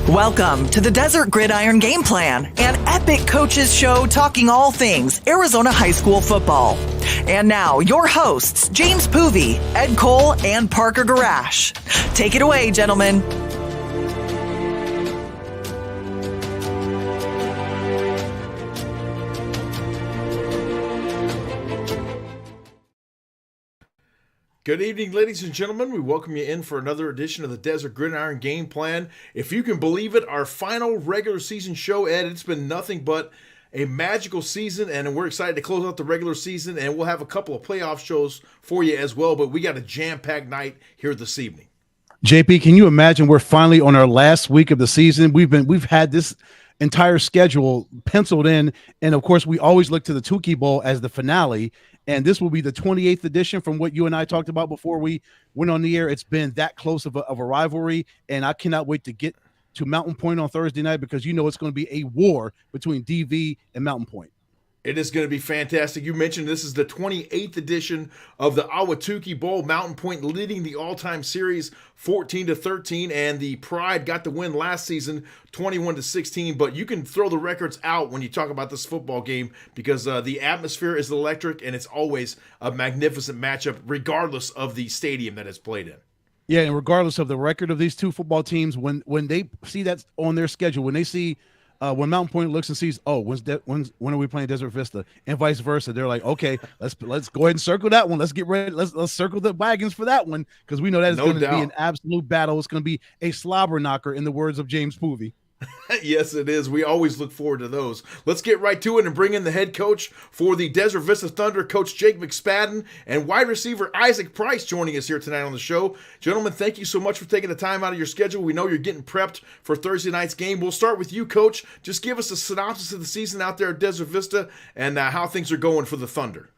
Welcome to the Desert Gridiron Gameplan, an epic coaches show talking all things Arizona high school football. And now, your hosts, James Poovey, Ed Cole, and Parker Gurash. Take it away, gentlemen. Good evening, ladies and gentlemen. We welcome you in for another edition of the Desert Gridiron Game Plan. If you can believe it, our final regular season show, Ed, it's been nothing but a magical season, and we're excited to close out the regular season, and we'll have a couple of playoff shows for you as well, but we got a jam-packed night here this evening. JP, can you imagine we're finally on our last week of the season? We've had this entire schedule penciled in, and of course, we always look to the Tukey Bowl as the finale. And this will be the 28th edition from what you and I talked about before we went on the air. It's been that close of a rivalry, and I cannot wait to get to Mountain Point on Thursday night because you know it's going to be a war between DV and Mountain Point. It is going to be fantastic. You mentioned this is the 28th edition of the Ahwatukee Bowl. Mountain Point leading the all-time series 14-13, and the Pride got the win last season 21-16. But you can throw the records out when you talk about this football game because the atmosphere is electric, and it's always a magnificent matchup regardless of the stadium that it's played in. Yeah, and regardless of the record of these two football teams, when they see that on their schedule, when they see when Mountain Point looks and sees, oh, when are we playing Desert Vista, and vice versa, they're like, okay, let's go ahead and circle that one. Let's get ready. Let's circle the wagons for that one because we know that is going to be an absolute battle. It's going to be a slobber knocker, in the words of James Poovey. Yes, it is. We always look forward to those. Let's get right to it and bring in the head coach for the Desert Vista Thunder, Coach Jake McSpadden, and wide receiver Isaac Price joining us here tonight on the show. Gentlemen, thank you so much for taking the time out of your schedule. We know you're getting prepped for Thursday night's game. We'll start with you, Coach. Just give us a synopsis of the season out there at Desert Vista and how things are going for the Thunder.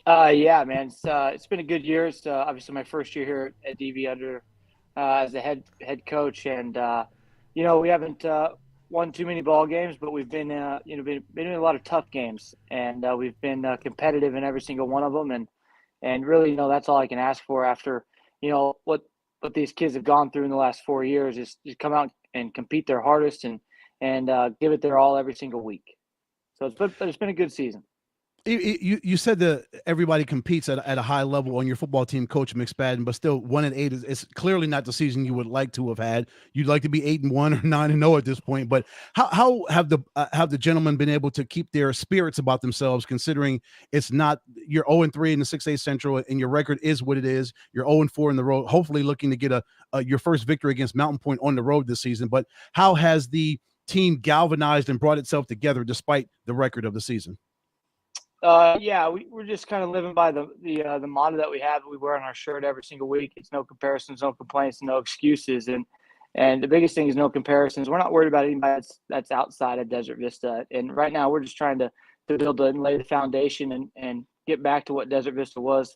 Yeah, man, it's been a good year. It's obviously my first year here at DV under as a head coach, and we haven't won too many ball games, but we've been been in a lot of tough games, and we've been competitive in every single one of them, and really, that's all I can ask for after what these kids have gone through in the last 4 years is to come out and compete their hardest and give it their all every single week. So it's been a good season. You said that everybody competes at a high level on your football team, Coach McSpadden, but still 1-8 is clearly not the season you would like to have had. You'd like to be 8-1 or 9-0 at this point. But how have the gentlemen been able to keep their spirits about themselves, considering it's not you're 0-3 in the 6A Central and your record is what it is. You're 0-4 in the road, hopefully looking to get your first victory against Mountain Point on the road this season. But how has the team galvanized and brought itself together despite the record of the season? We're just kind of living by the motto that we have. We wear on our shirt every single week. It's no comparisons, no complaints, no excuses. And the biggest thing is no comparisons. We're not worried about anybody that's outside of Desert Vista. And right now we're just trying to build and lay the foundation and get back to what Desert Vista was,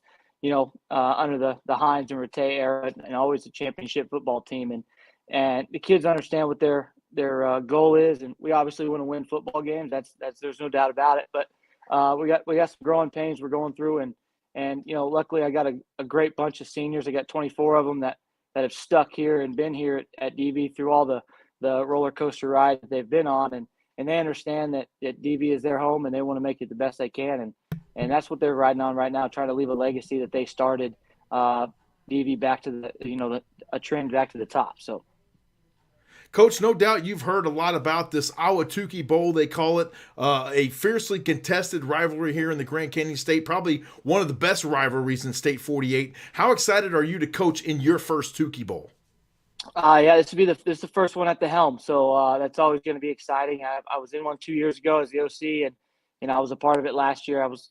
under the Hines and Rattay era and always a championship football team. And the kids understand what their goal is. And we obviously want to win football games. That's there's no doubt about it. But we got some growing pains we're going through, and luckily I got a great bunch of seniors. I got 24 of them that have stuck here and been here at DV through all the roller coaster ride that they've been on, and they understand that DV is their home and they want to make it the best they can, and that's what they're riding on right now, trying to leave a legacy that they started DV back to a trend back to the top. So. Coach, no doubt you've heard a lot about this Ahwatukee Bowl, they call it, a fiercely contested rivalry here in the Grand Canyon State, probably one of the best rivalries in State 48. How excited are you to coach in your first Tukey Bowl? This is the first one at the helm, so that's always going to be exciting. I was in one 2 years ago as the OC, and I was a part of it last year. I was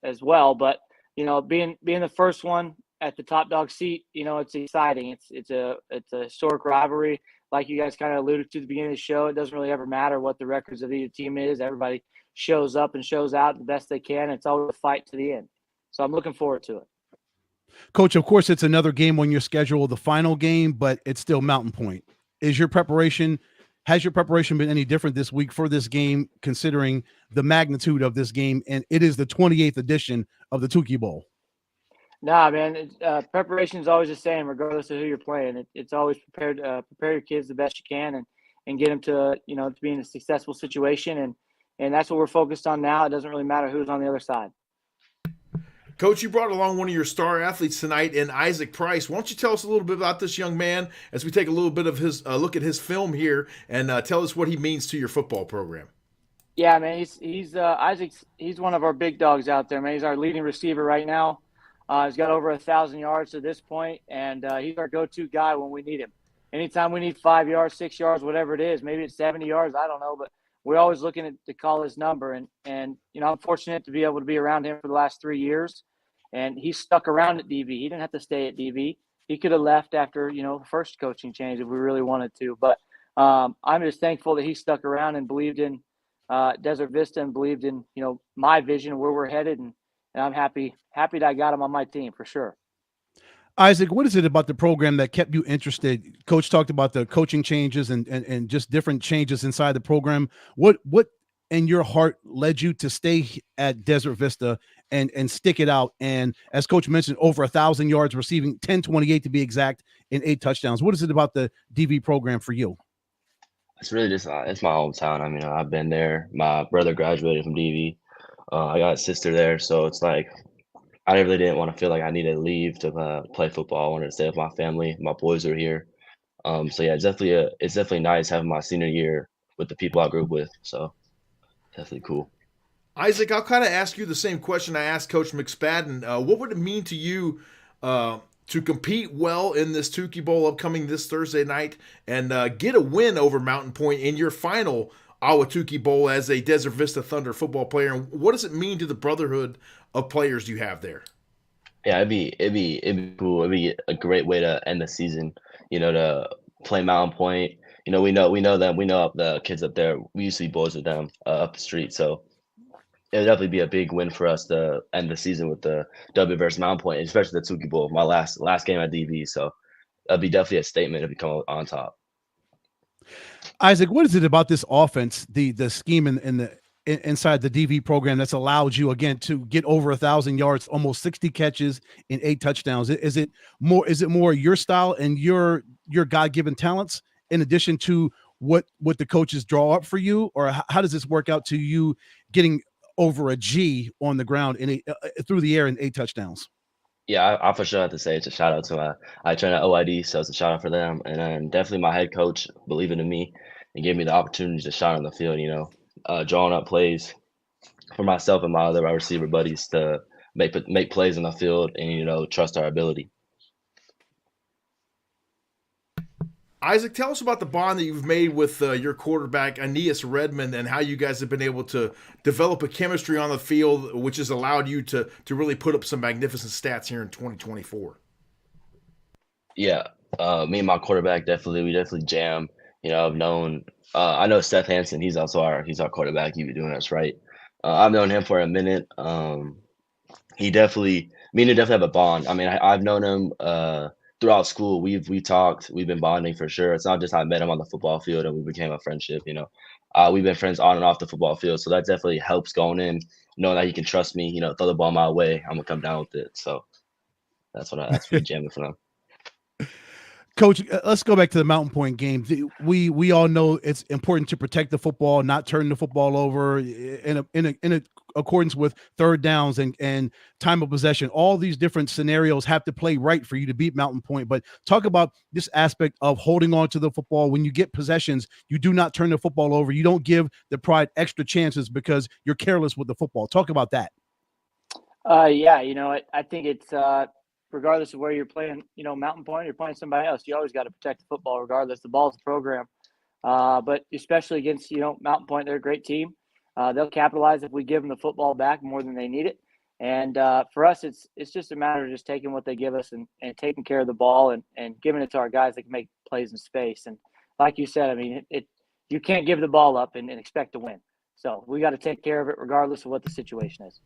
as well, but being the first one at the top dog seat, it's exciting. It's a historic rivalry. Like you guys kind of alluded to at the beginning of the show, it doesn't really ever matter what the records of either team is. Everybody shows up and shows out the best they can. It's always a fight to the end. So I'm looking forward to it. Coach, of course, it's another game on your schedule, the final game, but it's still Mountain Point. Has your preparation been any different this week for this game, considering the magnitude of this game? And it is the 28th edition of the Tukey Bowl. Nah, man. Preparation is always the same, regardless of who you're playing. It's always prepare your kids the best you can, and get them to be in a successful situation, and that's what we're focused on now. It doesn't really matter who's on the other side. Coach, you brought along one of your star athletes tonight in Isaac Price. Why don't you tell us a little bit about this young man as we take a little bit of his look at his film here and tell us what he means to your football program. Yeah, man. He's Isaac's. He's one of our big dogs out there, man. He's our leading receiver right now. He's got over 1,000 yards to this point, and he's our go-to guy when we need him. Anytime we need 5 yards, 6 yards, whatever it is, maybe it's 70 yards, I don't know, but we're always looking to call his number. And I'm fortunate to be able to be around him for the last 3 years, and he stuck around at DB. He didn't have to stay at DB. He could have left after the first coaching change if we really wanted to. But I'm just thankful that he stuck around and believed in Desert Vista and believed in my vision, where we're headed, and I'm happy that I got him on my team for sure. Isaac, what is it about the program that kept you interested? Coach talked about the coaching changes and just different changes inside the program. What in your heart led you to stay at Desert Vista and stick it out? And as Coach mentioned, over 1,000 yards receiving, 1028 to be exact, in 8 touchdowns. What is it about the DV program for you? It's really just it's my hometown. I mean, I've been there. My brother graduated from DV. I got a sister there, so it's like I really didn't want to feel like I needed to leave to play football. I wanted to stay with my family. My boys are here. So yeah, it's definitely nice having my senior year with the people I grew up with. So definitely cool. Isaac, I'll kind of ask you the same question I asked Coach McSpadden. What would it mean to you to compete well in this Tukey Bowl upcoming this Thursday night and get a win over Mountain Point in your final Ahwatukee Bowl as a Desert Vista Thunder football player? And what does it mean to the brotherhood of players you have there? Yeah, it'd be cool. It'd be a great way to end the season. To play Mountain Point. We know them. We know the kids up there. We used to be boys with them up the street. So it would definitely be a big win for us to end the season with the W versus Mountain Point, especially the Tukey Bowl, my last game at DB. So that'd be definitely a statement to become on top. Isaac, what is it about this offense, the scheme inside the DV program that's allowed you again to get over 1,000 yards, almost 60 catches in 8 touchdowns? Is it more your style and your God-given talents in addition to what the coaches draw up for you, or how does this work out to you getting over a G on the ground through the air in 8 touchdowns? Yeah, I for sure have to say it's a shout out to I train at OID, so it's a shout out for them, and then definitely my head coach believing in me and gave me the opportunity to shine on the field. Drawing up plays for myself and my other wide receiver buddies to make plays on the field and trust our ability. Isaac, tell us about the bond that you've made with your quarterback, Aeneas Redmond, and how you guys have been able to develop a chemistry on the field, which has allowed you to really put up some magnificent stats here in 2024. Yeah, me and my quarterback we definitely jam. I've known I know Seth Hansen. He's our quarterback. He be doing us right. I've known him for a minute. Me and him definitely have a bond. I mean, I've known him throughout school. We've talked. We've been bonding for sure. It's not just I met him on the football field and we became a friendship. We've been friends on and off the football field. So that definitely helps going in, knowing that he can trust me. Throw the ball my way, I'm gonna come down with it. So that's what jamming for them. Coach, let's go back to the Mountain Point game. We all know it's important to protect the football, not turn the football over in accordance with third downs and time of possession. All these different scenarios have to play right for you to beat Mountain Point. But talk about this aspect of holding on to the football. When you get possessions, you do not turn the football over. You don't give the Pride extra chances because you're careless with the football. Talk about that. I think it's regardless of where you're playing, Mountain Point, you're playing somebody else, you always got to protect the football regardless. The ball's the program. But especially against, Mountain Point, they're a great team. They'll capitalize if we give them the football back more than they need it. And for us, it's just a matter of just taking what they give us and taking care of the ball and giving it to our guys that can make plays in space. And like you said, I mean, you can't give the ball up and expect to win. So we got to take care of it regardless of what the situation is.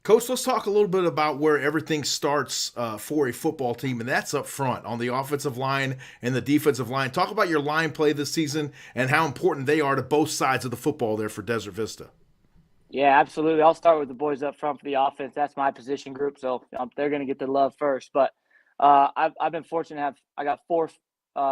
Coach, let's talk a little bit about where everything starts for a football team, and that's up front on the offensive line and the defensive line. Talk about your line play this season and how important they are to both sides of the football there for Desert Vista. Yeah, absolutely. I'll start with the boys up front for the offense. That's my position group, so they're going to get the love first. But I've been fortunate to have I got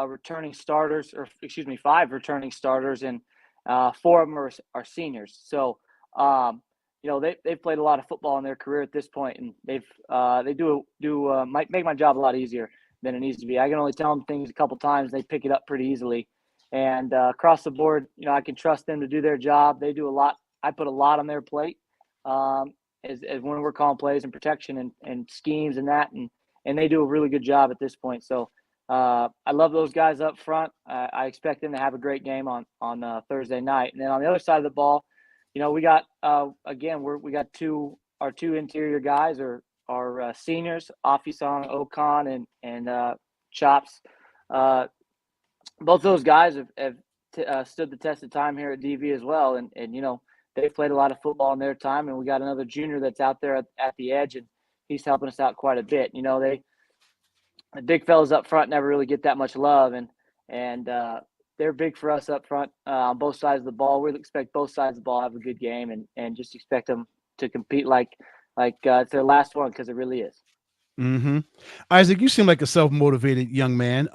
returning starters, or excuse me, 5 returning starters, and 4 of them are seniors. So they've played a lot of football in their career at this point, and they might make my job a lot easier than it needs to be. I can only tell them things a couple times; they pick it up pretty easily. And across the board, I can trust them to do their job. They do a lot. I put a lot on their plate as when we're calling plays and protection and schemes and that, and they do a really good job at this point. So I love those guys up front. I expect them to have a great game on Thursday night. And then on the other side of the ball, we got we got our two interior guys are seniors, Afisang Okan and Chops. Both those guys have stood the test of time here at DV as well, and they've played a lot of football in their time, and we got another junior that's out there at the edge, and he's helping us out quite a bit. The big fellas up front never really get that much love, and they're big for us up front on both sides of the ball. We expect both sides of the ball to have a good game, and just expect them to compete like it's their last one, because it really is. Mm-hmm. Isaac, you seem like a self-motivated young man.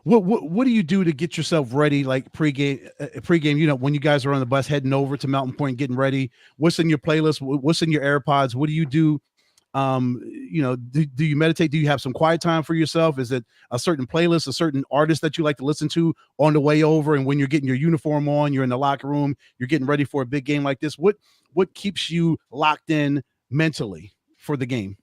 What do you do to get yourself ready, like pregame? When you guys are on the bus heading over to Mountain Point, getting ready, what's in your playlist? What's in your AirPods? What do you do? Do you meditate? Do you have some quiet time for yourself? Is it a certain playlist, a certain artist that you like to listen to on the way over? And when you're getting your uniform on, you're in the locker room, you're getting ready for a big game like this. What keeps you locked in mentally for the game?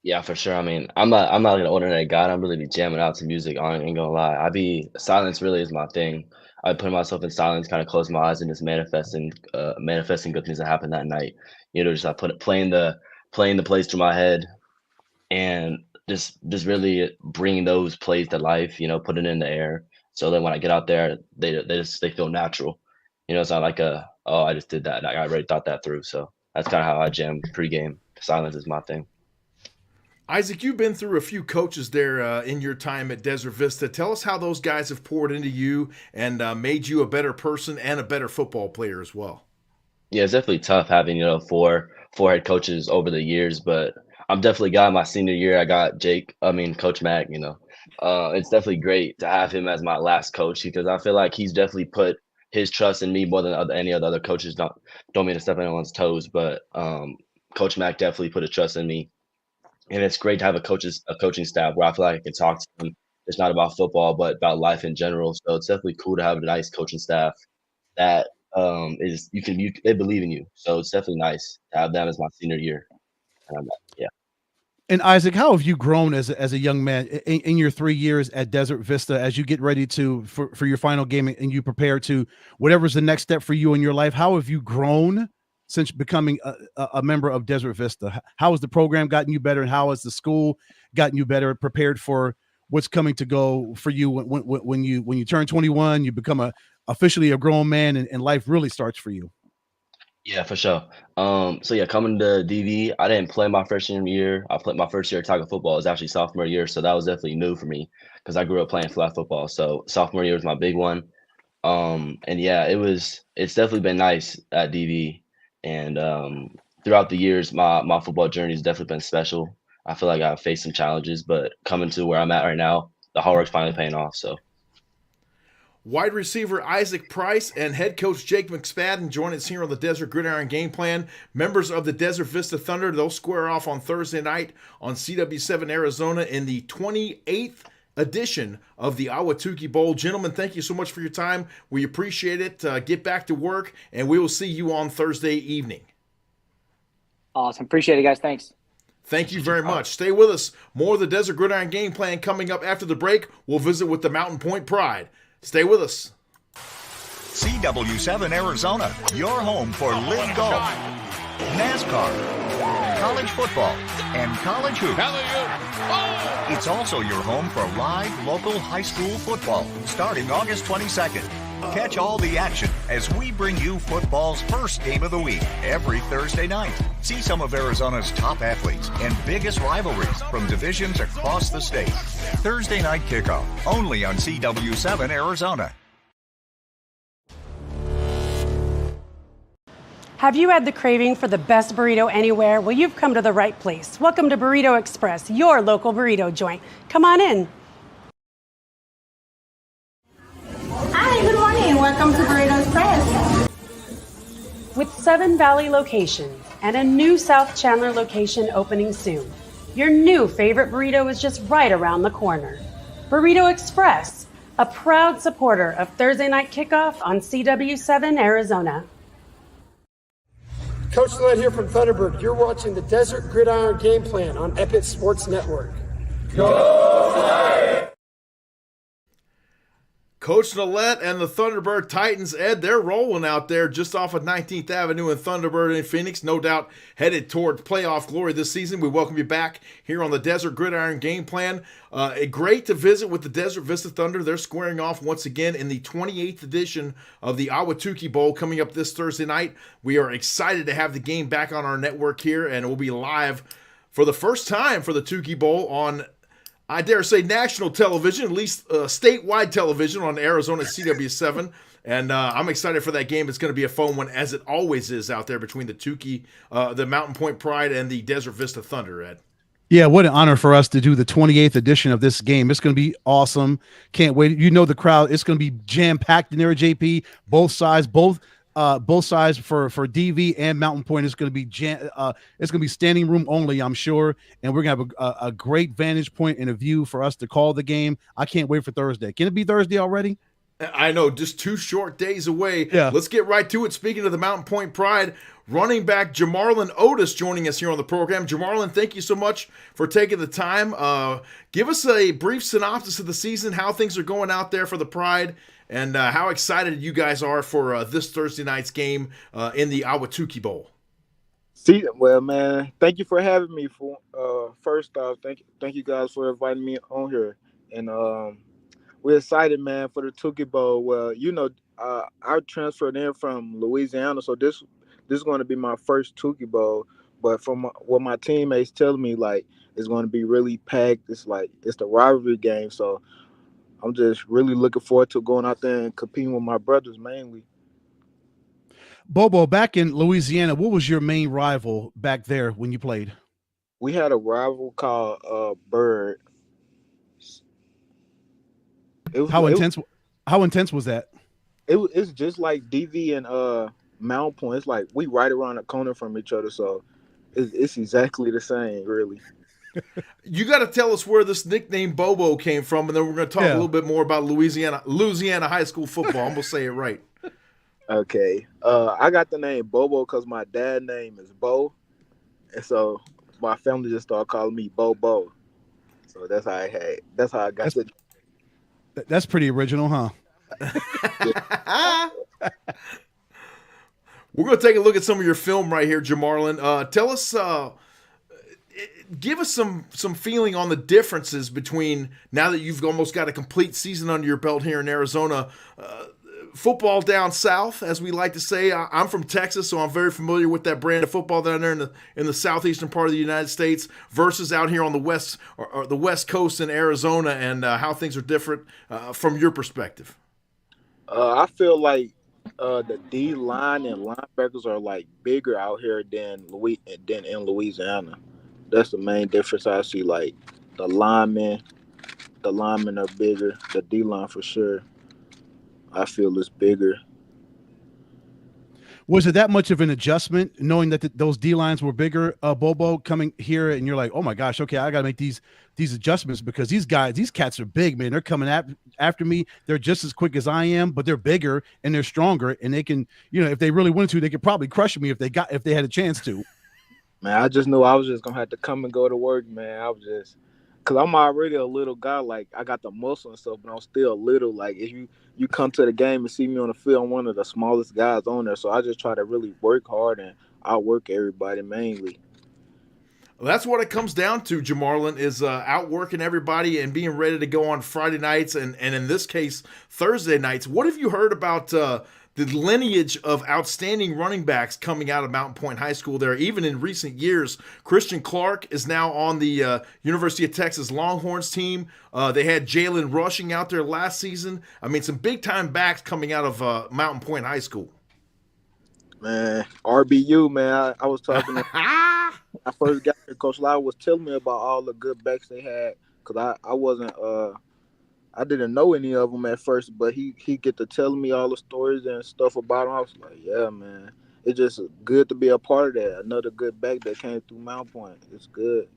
Yeah, for sure. I mean, I'm not an ordinary guy. I'm really be jamming out to music. I ain't gonna lie. Silence really is my thing. I put myself in silence, kind of close my eyes, and just manifesting good things that happened that night. Just I playing the plays through my head, and just really bringing those plays to life. Put it in the air, so that when I get out there, they feel natural. It's not like I just did that. I already thought that through. So that's kind of how I jam pregame. Silence is my thing. Isaac, you've been through a few coaches there in your time at Desert Vista. Tell us how those guys have poured into you and made you a better person and a better football player as well. Yeah, it's definitely tough having, 4 head coaches over the years, but I'm definitely got my senior year. I got Coach Mack, it's definitely great to have him as my last coach, because I feel like he's definitely put his trust in me more than any of the other coaches. Don't mean to step on anyone's toes, but Coach Mack definitely put a trust in me. And it's great to have a coaching staff where I feel like I can talk to them. It's not about football, but about life in general. So it's definitely cool to have a nice coaching staff that they believe in you. So it's definitely nice to have them as my senior year. And yeah. And Isaac, how have you grown as a young man in your 3 years at Desert Vista, as you get ready for your final game and you prepare to whatever's the next step for you in your life? How have you grown since becoming a member of Desert Vista? How has the program gotten you better, and how has the school gotten you better, prepared for what's coming to go for you when you turn 21, you become officially a grown man, and life really starts for you? Yeah, for sure. So yeah, coming to DV, I didn't play my freshman year. I played my first year of tackle football. It was actually sophomore year, so that was definitely new for me because I grew up playing flag football. So sophomore year was my big one. And yeah, it's definitely been nice at DV. And throughout the years, my football journey has definitely been special. I feel like I've faced some challenges, but coming to where I'm at right now, the hard work's finally paying off. So. Wide receiver Isaac Price and head coach Jake McSpadden join us here on the Desert Gridiron Game Plan. Members of the Desert Vista Thunder, they'll square off on Thursday night on CW7 Arizona in the 28th edition of the Ahwatukee Bowl. Gentlemen, thank you so much for your time. We appreciate it. Get back to work, and we will see you on Thursday evening. Awesome. Appreciate it, guys. Thanks. Thank you very much. Stay with us. More of the Desert Gridiron Game Plan coming up after the break. We'll visit with the Mountain Point Pride. Stay with us. CW7 Arizona, your home for live golf, NASCAR, college football, and college hoops. It's also your home for live local high school football starting August 22nd. Catch all the action as we bring you football's first game of the week every Thursday night. See some of Arizona's top athletes and biggest rivalries from divisions across the state. Thursday Night Kickoff, only on CW7 Arizona. Have you had the craving for the best burrito anywhere? Well, you've come to the right place. Welcome to Burrito Express, your local burrito joint. Come on in. Hi, good morning. Welcome to Burrito Express. With 7 Valley locations and a new South Chandler location opening soon, your new favorite burrito is just right around the corner. Burrito Express, a proud supporter of Thursday Night Kickoff on CW7 Arizona. Coach Led here from Thunderbird. You're watching the Desert Gridiron Gameplan on Epic Sports Network. Coach Nallette and the Thunderbird Titans, Ed, they're rolling out there just off of 19th Avenue in Thunderbird in Phoenix. No doubt headed toward playoff glory this season. We welcome you back here on the Desert Gridiron Game Plan. Great to visit with the Desert Vista Thunder. They're squaring off once again in the 28th edition of the Ahwatukee Bowl coming up this Thursday night. We are excited to have the game back on our network here, and it will be live for the first time for the Tukey Bowl on, I dare say, national television, at least statewide television on Arizona CW7. And I'm excited for that game. It's going to be a fun one, as it always is out there between the Tukey, the Mountain Point Pride, and the Desert Vista Thunder, Ed. Yeah, what an honor for us to do the 28th edition of this game. It's going to be awesome. Can't wait. You know the crowd. It's going to be jam-packed in there, JP. Both sides for DV and Mountain Point. It's going to be it's going to be standing room only, I'm sure, and we're going to have a great vantage point and a view for us to call the game. I can't wait for Thursday. Can it be Thursday already? I know, just 2 short days away. Yeah. Let's get right to it. Speaking of the Mountain Point Pride, running back Jamarlin Otis joining us here on the program. Jamarlin, thank you so much for taking the time. Give us a brief synopsis of the season, how things are going out there for the Pride, and how excited you guys are for this Thursday night's game in the Ahwatukee Bowl. Well, man, thank you for having me. First off, thank you guys for inviting me on here, and we're excited, man, for the Tukey Bowl. Well, I transferred in from Louisiana, so this is going to be my first Tukey Bowl. But from what my teammates tell me, like, it's going to be really packed. It's the rivalry game, so I'm just really looking forward to going out there and competing with my brothers mainly. Bobo, back in Louisiana, what was your main rival back there when you played? We had a rival called Bird. How intense was that? It's just like DV and Mount Point. It's like we right around the corner from each other, so it's exactly the same, really. You got to tell us where this nickname Bobo came from, and then we're going to talk a little bit more about Louisiana high school football. I'm going to say it right. Okay. I got the name Bobo because my dad's name is Bo, and so my family just started calling me Bobo. So that's how I got it. That's pretty original, huh? We're going to take a look at some of your film right here, Jamarlin. Tell us, give us some feeling on the differences between, now that you've almost got a complete season under your belt here in Arizona, football down south, as we like to say. I'm from Texas, so I'm very familiar with that brand of football down there in the southeastern part of the United States versus out here on the west or the West Coast in Arizona, and how things are different from your perspective. I feel like the D line and linebackers are like bigger out here than in Louisiana. That's the main difference I see. Like the linemen are bigger. The D line for sure, I feel is bigger. Was it that much of an adjustment knowing that those D lines were bigger, Bobo, coming here, and you're like, oh my gosh, okay, I got to make these adjustments because these cats are big, man. They're coming after me. They're just as quick as I am, but they're bigger and they're stronger, and they can, if they really wanted to, they could probably crush me if they had a chance to. Man, I just knew I was just gonna have to come and go to work, man. Cause I'm already a little guy. Like I got the muscle and stuff, but I'm still little. Like if you come to the game and see me on the field, I'm one of the smallest guys on there. So I just try to really work hard and outwork everybody mainly. Well, that's what it comes down to, Jamarlin, is outworking everybody and being ready to go on Friday nights and in this case Thursday nights. What have you heard about the lineage of outstanding running backs coming out of Mountain Point High School there? Even in recent years, Christian Clark is now on the University of Texas Longhorns team. They had Jalen Rushing out there last season. I mean, some big-time backs coming out of Mountain Point High School. Man, RBU, man. I was talking to I first got here, Coach Lau was telling me about all the good backs they had because I wasn't I didn't know any of them at first, but he get to telling me all the stories and stuff about them. I was like, yeah, man, it's just good to be a part of that. Another good back that came through Mount Point. It's good.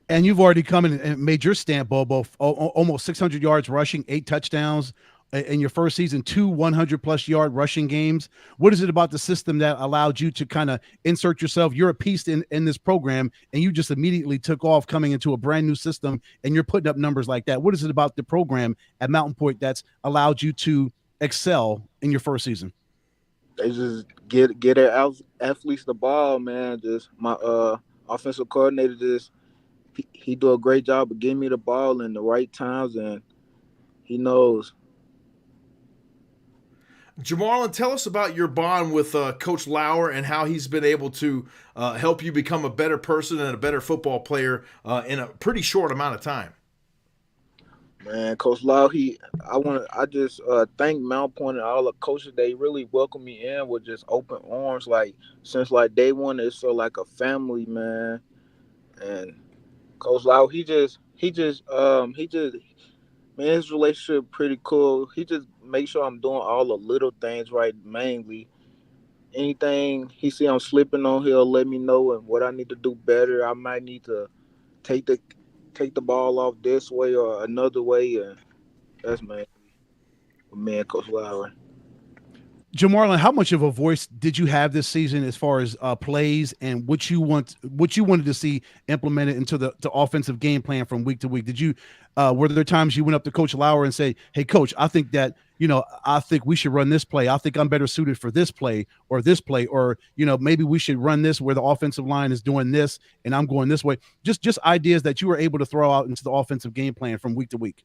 And you've already come in and made your stamp, Bobo. Almost 600 yards rushing, 8 touchdowns in your first season, 2 100-plus yard rushing games. What is it about the system that allowed you to kind of insert yourself? You're a piece in this program, and you just immediately took off coming into a brand new system, and you're putting up numbers like that. What is it about the program at Mountain Point that's allowed you to excel in your first season? They just get their athletes the ball, man. Just my offensive coordinator just he do a great job of getting me the ball in the right times, and he knows. Jamarlin, tell us about your bond with Coach Lauer and how he's been able to help you become a better person and a better football player in a pretty short amount of time. Man, Coach Lauer, I just thank Mount Point and all the coaches. They really welcome me in with just open arms. Like since like day one, it's felt like a family, man. And Coach Lauer, he just man, his relationship pretty cool. He just makes sure I'm doing all the little things right. Mainly, anything he see I'm slipping on, he'll let me know and what I need to do better. I might need to take the ball off this way or another way, and that's me and Coach Lauer. Jamarlin, how much of a voice did you have this season as far as plays and what you wanted to see implemented into the offensive game plan from week to week? Did you were there times you went up to Coach Lauer and say, "Hey, Coach, I think that I think we should run this play. I think I'm better suited for this play, or maybe we should run this where the offensive line is doing this and I'm going this way." Just ideas that you were able to throw out into the offensive game plan from week to week.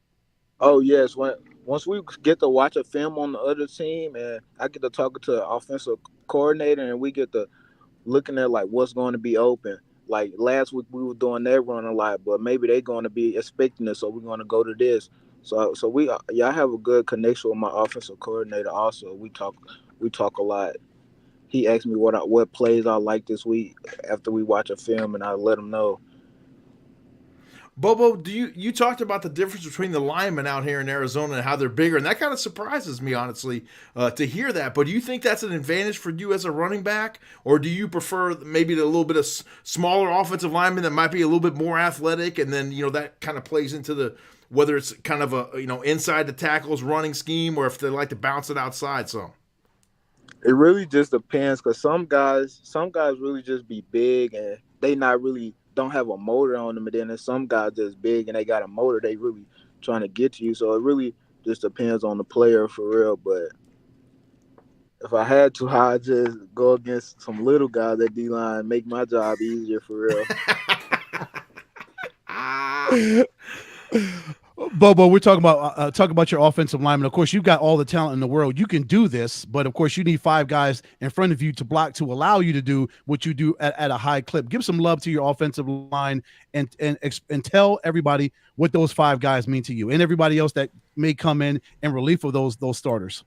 Oh yes, once we get to watch a film on the other team, and I get to talk to the offensive coordinator, and we get to looking at like what's going to be open. Like last week we were doing that run a lot, but maybe they're going to be expecting us, so we're going to go to this. So I have a good connection with my offensive coordinator. Also, we talk a lot. He asked me what plays I like this week after we watch a film, and I let him know. Bobo, you talked about the difference between the linemen out here in Arizona and how they're bigger, and that kind of surprises me, honestly, to hear that. But do you think that's an advantage for you as a running back, or do you prefer maybe a little bit of smaller offensive linemen that might be a little bit more athletic, and then that kind of plays into whether it's kind of a inside the tackles running scheme, or if they like to bounce it outside some? It really just depends, because some guys really just be big and they not really don't have a motor on them, and then there's some guys that's big and they got a motor, they really trying to get to you. So it really just depends on the player for real. But if I had to, I'd just go against some little guys at D-line, make my job easier for real. Bobo, we're talking about your offensive lineman. Of course, you've got all the talent in the world. You can do this, but of course, you need 5 guys in front of you to block to allow you to do what you do at a high clip. Give some love to your offensive line and tell everybody what those 5 guys mean to you, and everybody else that may come in relief of those starters.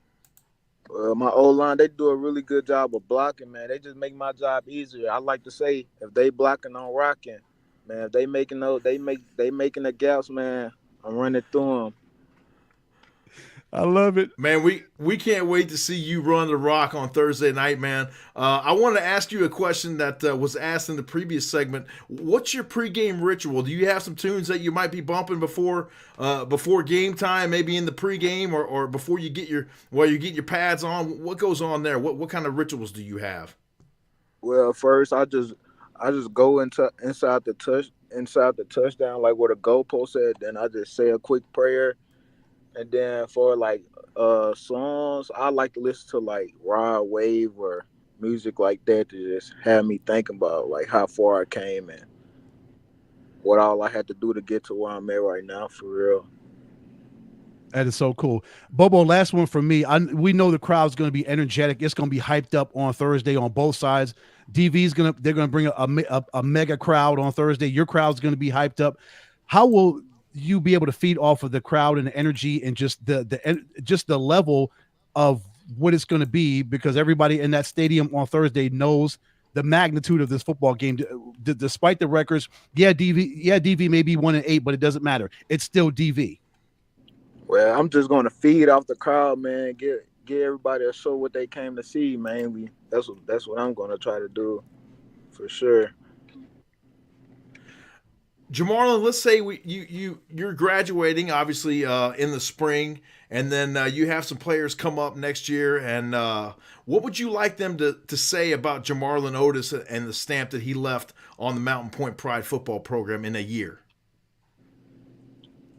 My O-line, they do a really good job of blocking, man. They just make my job easier. I like to say, if they blocking on rocking, man, if they making the gaps, man, I'm running through them. I love it, man. We can't wait to see you run the rock on Thursday night, man. I want to ask you a question that was asked in the previous segment. What's your pregame ritual? Do you have some tunes that you might be bumping before game time, maybe in the pregame or before you get your pads on? What goes on there? What kind of rituals do you have? Well, first I just go inside the touchdown, like where the goalpost at. Then I just say a quick prayer, and then for like songs, I like to listen to like Rod Wave or music like that to just have me thinking about like how far I came and what all I had to do to get to where I'm at right now, for real. That is so cool. Bobo, last one for me. We know the crowd's going to be energetic. It's going to be hyped up on Thursday on both sides. DV's they're going to bring a mega crowd on Thursday. Your crowd's going to be hyped up. How will you be able to feed off of the crowd and the energy and just the level of what it's going to be, because everybody in that stadium on Thursday knows the magnitude of this football game. Despite the records, DV may be 1-8, but it doesn't matter. It's still DV. Well, I'm just going to feed off the crowd, man. Get everybody to show what they came to see, man. That's what I'm going to try to do, for sure. Jamarlin, let's say you're graduating, obviously, in the spring, and then you have some players come up next year. And what would you like them to say about Jamarlin Otis and the stamp that he left on the Mountain Point Pride football program in a year?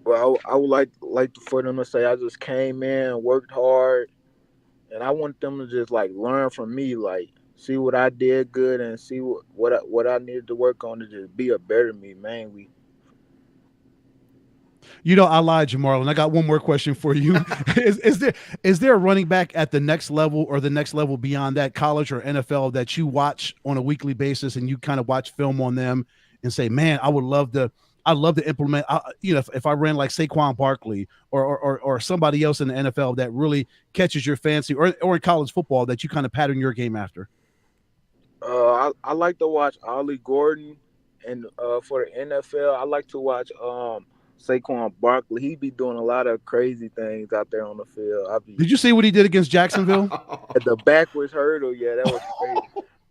Well, I would like for them to say I just came in, worked hard, and I want them to just learn from me, see what I did good and see what I needed to work on to just be a better me, man. I lied, Jamarlin. I got one more question for you. Is there a running back at the next level or the next level beyond that, college or NFL, that you watch on a weekly basis and you kind of watch film on them and say, man, I'd love to implement, if I ran like Saquon Barkley or somebody else in the NFL that really catches your fancy, or in college football that you kind of pattern your game after? I like to watch Ollie Gordon, and for the NFL, I like to watch Saquon Barkley. He be doing a lot of crazy things out there on the field. Did you see what he did against Jacksonville? The backwards hurdle, yeah, that was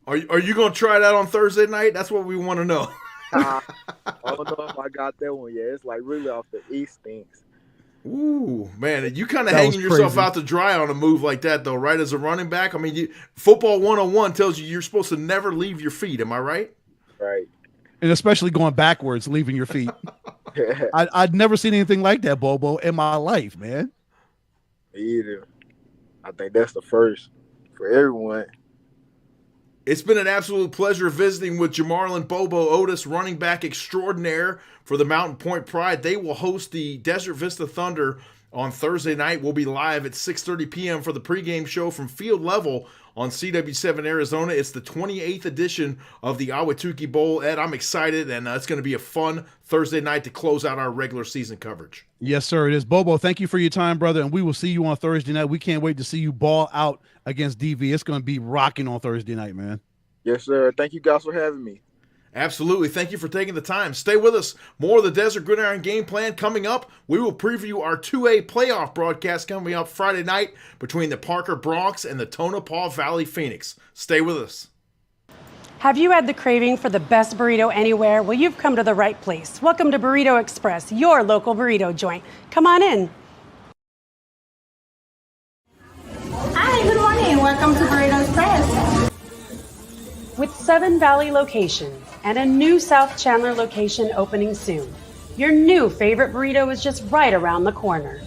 crazy. Are you going to try that on Thursday night? That's what we want to know. I don't know if I got that one yet. It's really off the East stinks. Ooh, man, you kind of hanging yourself out to dry on a move like that, though, right? As a running back, I mean, football 101 tells you you're supposed to never leave your feet. Am I right? Right. And especially going backwards, leaving your feet. I'd never seen anything like that, Bobo, in my life, man. Me either. I think that's the first for everyone. It's been an absolute pleasure visiting with Jamarlin Bobo Otis, running back extraordinaire for the Mountain Point Pride. They will host the Desert Vista Thunder on Thursday night. We'll be live at 6:30 p.m. for the pregame show from field level on CW7 Arizona. It's the 28th edition of the Ahwatukee Bowl. Ed, I'm excited, and it's going to be a fun Thursday night to close out our regular season coverage. Yes, sir, it is. Bobo, thank you for your time, brother, and we will see you on Thursday night. We can't wait to see you ball out against DV. It's going to be rocking on Thursday night, man. Yes, sir. Thank you guys for having me. Absolutely. Thank you for taking the time. Stay with us. More of the Desert Gridiron Game Plan coming up. We will preview our 2A playoff broadcast coming up Friday night between the Parker Bronx and the Tonopah Valley Phoenix. Stay with us. Have you had the craving for the best burrito anywhere? Well, you've come to the right place. Welcome to Burrito Express, your local burrito joint. Come on in. Hi, good morning. Welcome to Burrito Express. With 7 Valley locations and a new South Chandler location opening soon, your new favorite burrito is just right around the corner.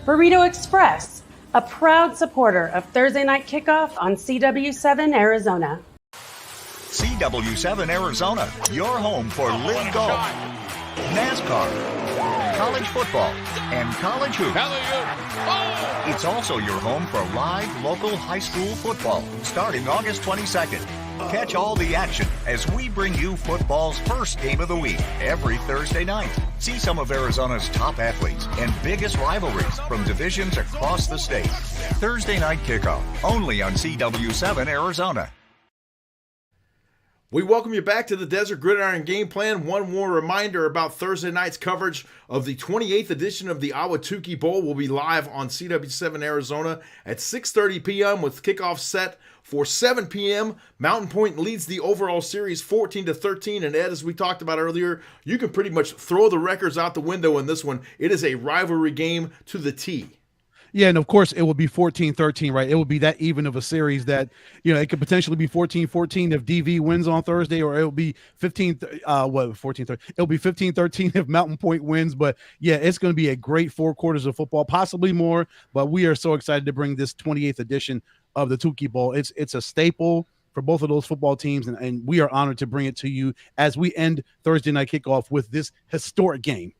Burrito Express, a proud supporter of Thursday Night Kickoff on CW7 Arizona. CW7 Arizona, your home for Live Golf, NASCAR, college football, and college hoops. It's also your home for live local high school football starting August 22nd. Catch all the action as we bring you football's first game of the week every Thursday night. See some of Arizona's top athletes and biggest rivalries from divisions across the state. Thursday Night Kickoff, only on CW7 Arizona. We welcome you back to the Desert Gridiron Game Plan. One more reminder about Thursday night's coverage of the 28th edition of the Ahwatukee Bowl. Will be live on CW7 Arizona at 6:30 p.m. with kickoff set for 7 p.m. Mountain Point leads the overall series 14-13. And Ed, as we talked about earlier, you can pretty much throw the records out the window in this one. It is a rivalry game to the T. Yeah, and of course it will be 14-13, right? It will be that even of a series that, it could potentially be 14-14 if DV wins on Thursday, or it'll be 14-13. It'll be 15-13 if Mountain Point wins. But yeah, it's going to be a great 4 quarters of football, possibly more. But we are so excited to bring this 28th edition of the Tukey Bowl. It's a staple for both of those football teams, and we are honored to bring it to you as we end Thursday Night Kickoff with this historic game.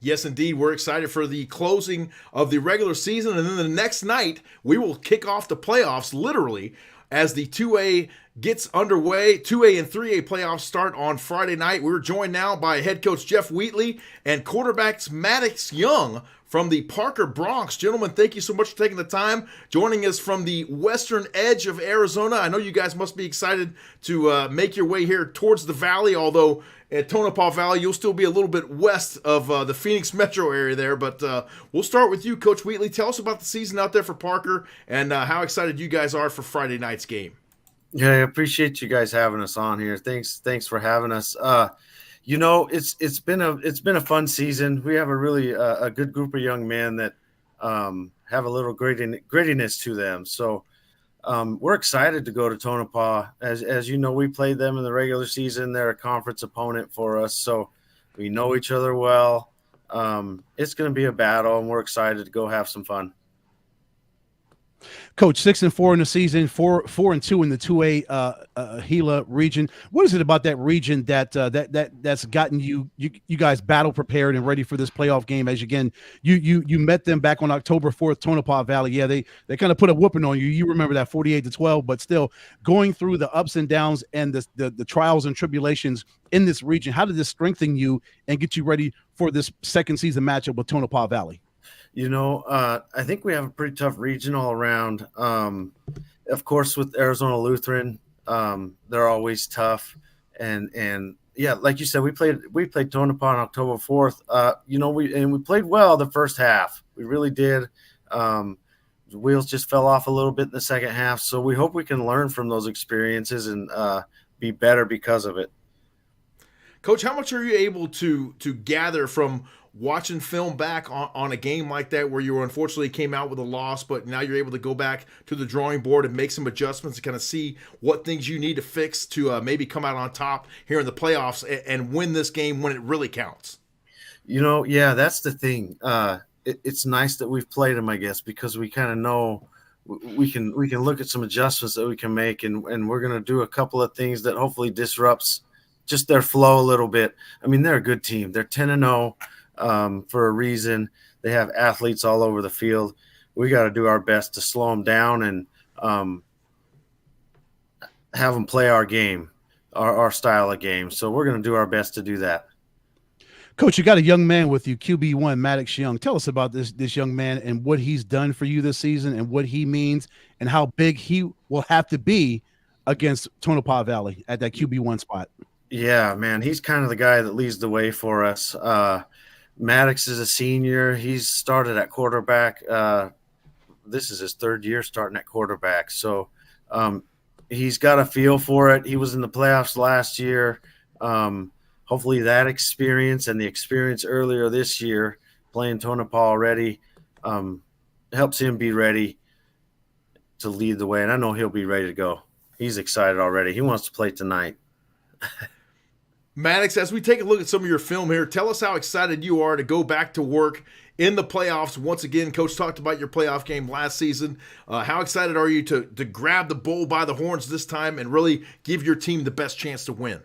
Yes, indeed. We're excited for the closing of the regular season. And then the next night, we will kick off the playoffs, literally, as the 2A gets underway. 2A and 3A playoffs start on Friday night. We're joined now by head coach Jeff Wheatley and quarterbacks Maddox Young from the Parker Bronx. Gentlemen, thank you so much for taking the time, joining us from the western edge of Arizona. I know you guys must be excited to make your way here towards the valley, although at Tonopah Valley, you'll still be a little bit west of the Phoenix metro area there. But we'll start with you, Coach Wheatley. Tell us about the season out there for Parker and how excited you guys are for Friday night's game. Yeah, I appreciate you guys having us on here. Thanks for having us. It's been a fun season. We have a really a good group of young men that have a little grittiness to them. So we're excited to go to Tonopah. As you know, we played them in the regular season. They're a conference opponent for us, so we know each other well. It's going to be a battle, and we're excited to go have some fun. Coach, 6-4 in the season, 4-2 in the 2A Gila region. What is it about that region that's gotten you guys battle prepared and ready for this playoff game? As again, you met them back on October 4th, Tonopah Valley. Yeah, they kind of put a whooping on you. You remember that 48-12, but still going through the ups and downs and the trials and tribulations in this region. How did this strengthen you and get you ready for this second season matchup with Tonopah Valley? I think we have a pretty tough region all around. Of course, with Arizona Lutheran, they're always tough. And yeah, like you said, we played Tonopah on October 4th. We played well the first half. We really did. The wheels just fell off a little bit in the second half. So we hope we can learn from those experiences and be better because of it. Coach, how much are you able to gather from watching film back on a game like that where you unfortunately came out with a loss, but now you're able to go back to the drawing board and make some adjustments and kind of see what things you need to fix to maybe come out on top here in the playoffs and win this game when it really counts? Yeah, that's the thing. It's nice that we've played them, I guess, because we kind of know we can look at some adjustments that we can make, and we're going to do a couple of things that hopefully disrupts just their flow a little bit. I mean, they're a good team. They're 10-0. For a reason. They have athletes all over the field. We got to do our best to slow them down and have them play our game, our style of game. So we're going to do our best to do that. Coach, you got a young man with you, QB1 Maddox Young. Tell us about this young man and what he's done for you this season and what he means and how big he will have to be against Tonopah Valley at that QB1 spot. Yeah, man, he's kind of the guy that leads the way for us. Maddox is a senior. He's started at quarterback. This is his third year starting at quarterback. So he's got a feel for it. He was in the playoffs last year. Hopefully that experience and the experience earlier this year playing Tonopah already helps him be ready to lead the way. And I know he'll be ready to go. He's excited already. He wants to play tonight. Maddox, as we take a look at some of your film here, tell us how excited you are to go back to work in the playoffs. Once again, Coach talked about your playoff game last season. How excited are you to grab the bull by the horns this time and really give your team the best chance to win?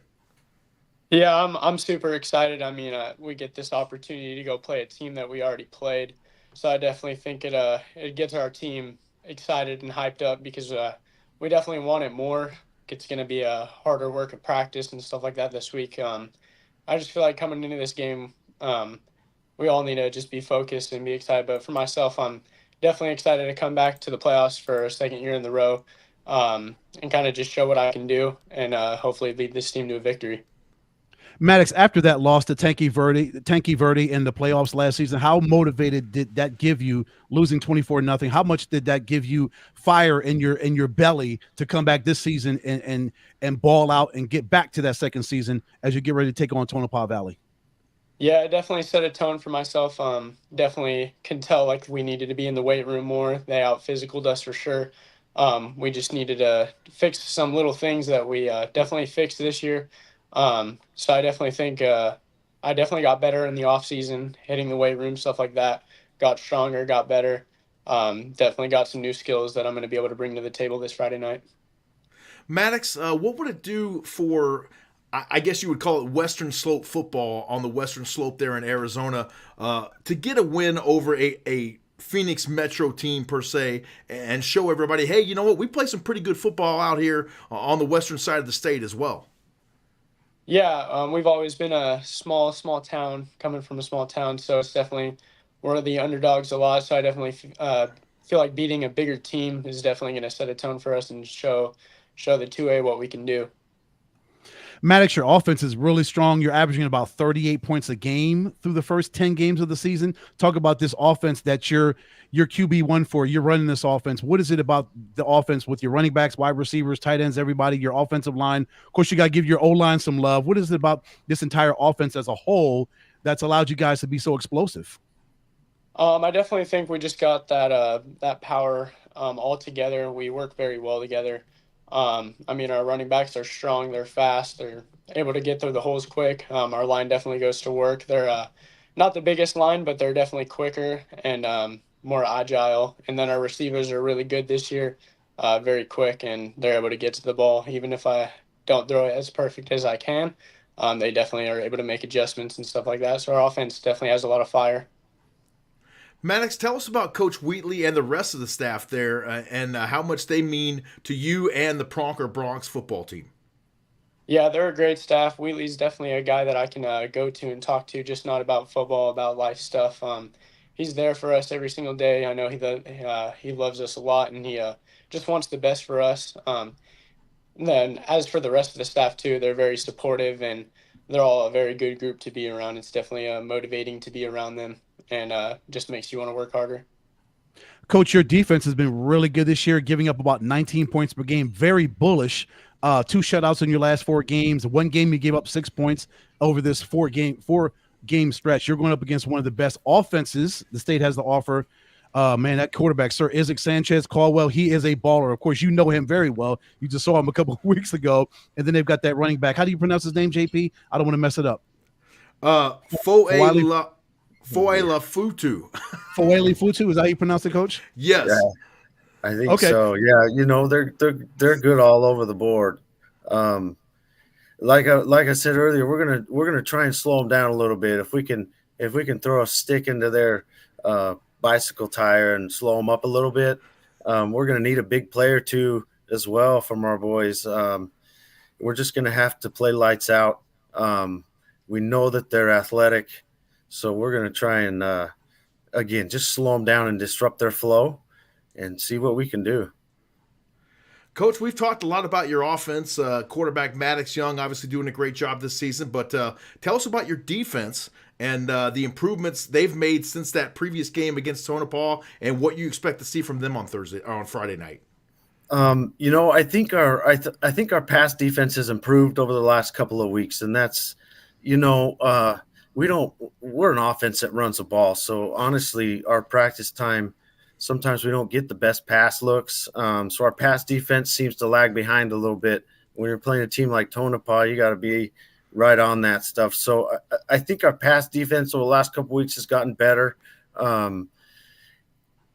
Yeah, I'm super excited. I mean, we get this opportunity to go play a team that we already played. So I definitely think it gets our team excited and hyped up because we definitely want it more. It's going to be a harder work of practice and stuff like that this week. I just feel like coming into this game, we all need to just be focused and be excited. But for myself, I'm definitely excited to come back to the playoffs for a second year in the row and kind of just show what I can do and hopefully lead this team to a victory. Maddox, after that loss to Tanky Verde in the playoffs last season, how motivated did that give you, losing 24-0? How much did that give you fire in your belly to come back this season and ball out and get back to that second season as you get ready to take on Tonopah Valley? Yeah, it definitely set a tone for myself. Definitely can tell like we needed to be in the weight room more. They out-physicaled us for sure. We just needed to fix some little things that we definitely fixed this year. So I definitely think I definitely got better in the off season, hitting the weight room, stuff like that. Got stronger, got better. Definitely got some new skills that I'm going to be able to bring to the table this Friday night. Maddox, what would it do for, I guess you would call it Western Slope football on the Western Slope there in Arizona, to get a win over a Phoenix Metro team per se and show everybody, hey, you know what, we play some pretty good football out here on the western side of the state as well? Yeah, we've always been a small town, coming from a small town, so it's definitely we're the underdogs a lot. So I definitely feel like beating a bigger team is definitely going to set a tone for us and show the 2A what we can do. Maddox, your offense is really strong. You're averaging about 38 points a game through the first 10 games of the season. Talk about this offense that you're QB1 for. You're running this offense. What is it about the offense with your running backs, wide receivers, tight ends, everybody, your offensive line? Of course, you got to give your O-line some love. What is it about this entire offense as a whole that's allowed you guys to be so explosive? I definitely think we just got that power all together. We work very well together. I mean, our running backs are strong. They're fast. They're able to get through the holes quick. Our line definitely goes to work. They're not the biggest line, but they're definitely quicker and more agile. And then our receivers are really good this year, very quick, and they're able to get to the ball. Even if I don't throw it as perfect as I can, they definitely are able to make adjustments and stuff like that. So our offense definitely has a lot of fire. Maddox, tell us about Coach Wheatley and the rest of the staff there and how much they mean to you and the Parker Bronx football team. Yeah, they're a great staff. Wheatley's definitely a guy that I can go to and talk to, just not about football, about life stuff. He's there for us every single day. I know he loves us a lot, and he just wants the best for us. And then as for the rest of the staff, too, they're very supportive, and they're all a very good group to be around. It's definitely motivating to be around them, and just makes you want to work harder. Coach, your defense has been really good this year, giving up about 19 points per game. Very bullish. 2 shutouts in your last 4 games. One game you gave up 6 points over this 4 game stretch. You're going up against one of the best offenses the state has to offer. Man, that quarterback, Sir Isaac Sanchez Caldwell, he is a baller. Of course, you know him very well. You just saw him a couple of weeks ago. And then they've got that running back. How do you pronounce his name, JP? I don't want to mess it up. Foela Futu. Foela Futu, is that how you pronounce it, Coach? Yes. Yeah, I think so. Yeah, they're good all over the board. Like I said earlier, we're gonna try and slow them down a little bit. If we can throw a stick into their bicycle tire and slow them up a little bit, we're gonna need a big play or two as well from our boys. We're just gonna have to play lights out. We know that they're athletic, so we're gonna try and again just slow them down and disrupt their flow and see what we can do. Coach, we've talked a lot about your offense. Quarterback Maddox Young obviously doing a great job this season, but tell us about your defense and the improvements they've made since that previous game against Tonopah and what you expect to see from them on Friday night. I think our pass defense has improved over the last couple of weeks, and that's, we're an offense that runs the ball. So honestly, our practice time, sometimes we don't get the best pass looks. So our pass defense seems to lag behind a little bit. When you're playing a team like Tonopah, you got to be right on that stuff. So I think our pass defense over the last couple of weeks has gotten better.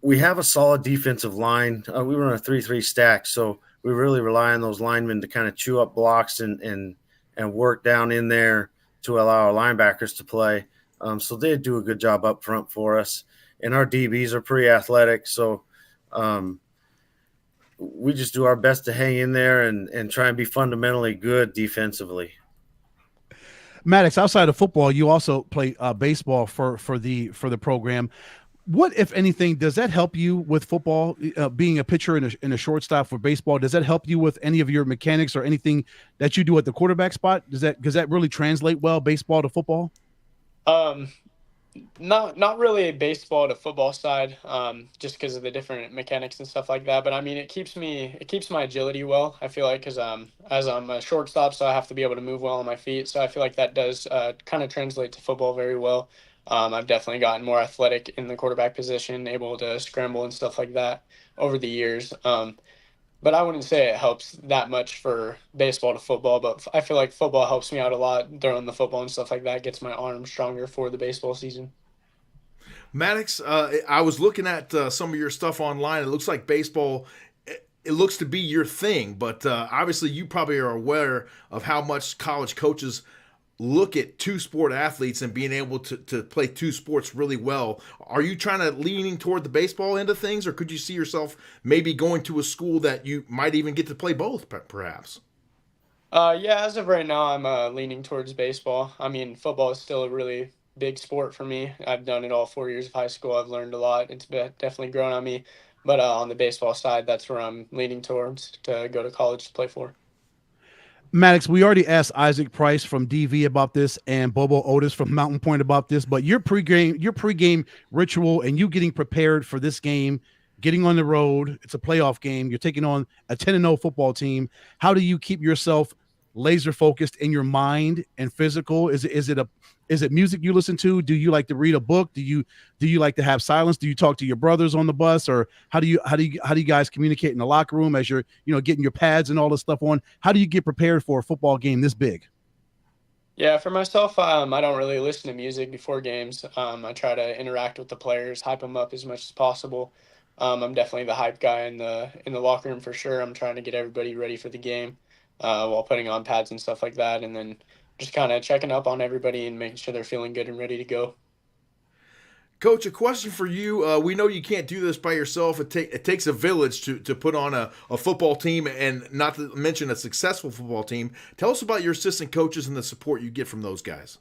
We have a solid defensive line. We run a 3-3 stack, so we really rely on those linemen to kind of chew up blocks and work down in there to allow our linebackers to play. So they do a good job up front for us. And our DBs are pretty athletic, so we just do our best to hang in there and try and be fundamentally good defensively. Maddox, outside of football, you also play baseball for the program. What, if anything, does that help you with football? Being a pitcher and a shortstop for baseball, does that help you with any of your mechanics or anything that you do at the quarterback spot? Does that really translate well, baseball to football? Not really a baseball to football side, just because of the different mechanics and stuff like that. But I mean, it keeps my agility well. I feel like, because as I'm a shortstop, so I have to be able to move well on my feet. So I feel like that does kind of translate to football very well. I've definitely gotten more athletic in the quarterback position, able to scramble and stuff like that over the years. But I wouldn't say it helps that much for baseball to football, but I feel like football helps me out a lot throwing the football and stuff like that, gets my arm stronger for the baseball season. Maddox, I was looking at some of your stuff online. It looks like baseball, it looks to be your thing, but obviously you probably are aware of how much college coaches look at two-sport athletes and being able to play two sports really well. Are you trying to leaning toward the baseball end of things, or could you see yourself maybe going to a school that you might even get to play both, perhaps? Yeah, as of right now, I'm leaning towards baseball. I mean, football is still a really big sport for me. I've done it all 4 years of high school. I've learned a lot. It's definitely grown on me. But on the baseball side, that's where I'm leaning towards to go to college to play for. Maddox, we already asked Isaac Price from DV about this and Bobo Otis from Mountain Point about this, but your pregame ritual and you getting prepared for this game, getting on the road, it's a playoff game, you're taking on a 10-0 football team. How do you keep yourself laser focused in your mind and physical? Is it music you listen to? Do you like to read a book? Do you like to have silence? Do you talk to your brothers on the bus, or how do you guys communicate in the locker room as you're getting your pads and all this stuff on? How do you get prepared for a football game this big? Yeah, for myself, I don't really listen to music before games. I try to interact with the players, hype them up as much as possible. I'm definitely the hype guy in the locker room for sure. I'm trying to get everybody ready for the game while putting on pads and stuff like that, and then just kind of checking up on everybody and making sure they're feeling good and ready to go. Coach, a question for you. We know you can't do this by yourself. It takes a village to put on a football team, and not to mention a successful football team. Tell us about your assistant coaches and the support you get from those guys.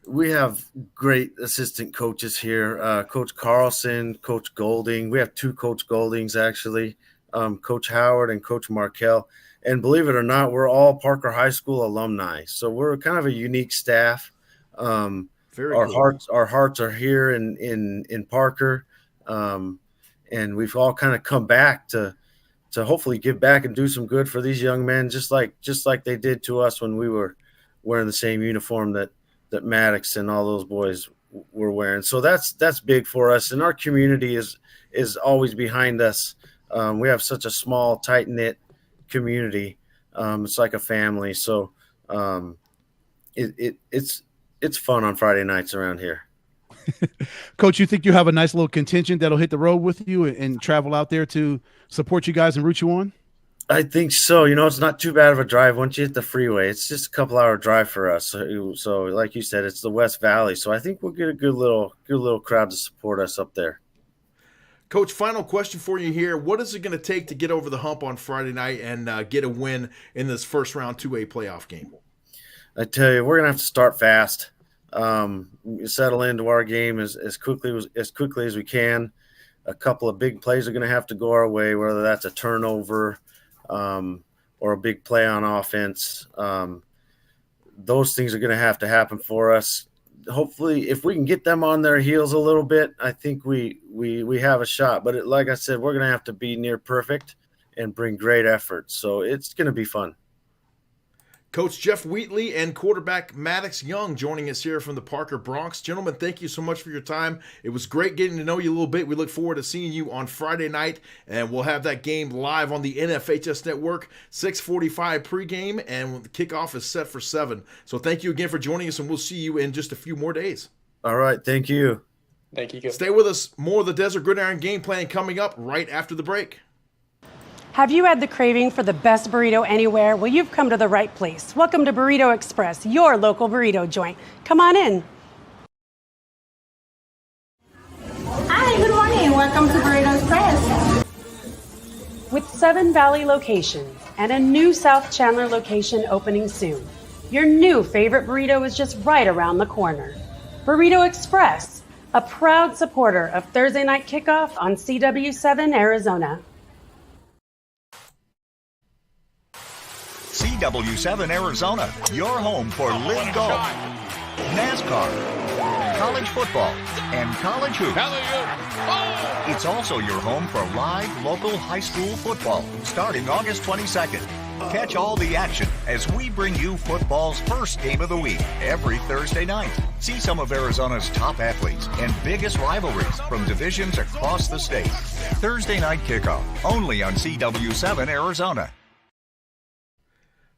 We have great assistant coaches here. Coach Carlson, Coach Golding. We have two Coach Goldings, actually, Coach Howard and Coach Markell. And believe it or not, we're all Parker High School alumni. So we're kind of a unique staff. Our hearts are here in Parker. And we've all kind of come back to hopefully give back and do some good for these young men, just like they did to us when we were wearing the same uniform that Maddox and all those boys were wearing. So that's big for us. And our community is always behind us. We have such a small, tight-knit community. It's like a family. So it's fun on Friday nights around here. Coach, you think you have a nice little contingent that'll hit the road with you and travel out there to support you guys and root you on? I think so. It's not too bad of a drive once you hit the freeway. It's just a couple-hour drive for us. So like you said, it's the West Valley. So I think we'll get a good little crowd to support us up there. Coach, final question for you here. What is it going to take to get over the hump on Friday night and get a win in this first round 2A playoff game? I tell you, we're going to have to start fast. Settle into our game as quickly as we can. A couple of big plays are going to have to go our way, whether that's a turnover or a big play on offense. Those things are going to have to happen for us. Hopefully, if we can get them on their heels a little bit, I think we have a shot. But like I said, we're going to have to be near perfect and bring great effort. So it's going to be fun. Coach Jeff Wheatley and quarterback Maddox Young joining us here from the Parker Bronx. Gentlemen, thank you so much for your time. It was great getting to know you a little bit. We look forward to seeing you on Friday night, and we'll have that game live on the NFHS Network, 6:45 pregame, and the kickoff is set for 7. So thank you again for joining us, and we'll see you in just a few more days. All right, thank you. Thank you. Stay with us. More of the Desert Gridiron Game Plan coming up right after the break. Have you had the craving for the best burrito anywhere? Well, you've come to the right place. Welcome to Burrito Express, your local burrito joint. Come on in. Hi, good morning. Welcome to Burrito Express. With 7 Valley locations and a new South Chandler location opening soon, your new favorite burrito is just right around the corner. Burrito Express, a proud supporter of Thursday Night Kickoff on CW7 Arizona. CW7 Arizona, your home for live golf, NASCAR, college football, and college hoops. It's also your home for live local high school football starting August 22nd. Catch all the action as we bring you football's first game of the week every Thursday night. See some of Arizona's top athletes and biggest rivalries from divisions across the state. Thursday Night Kickoff, only on CW7 Arizona.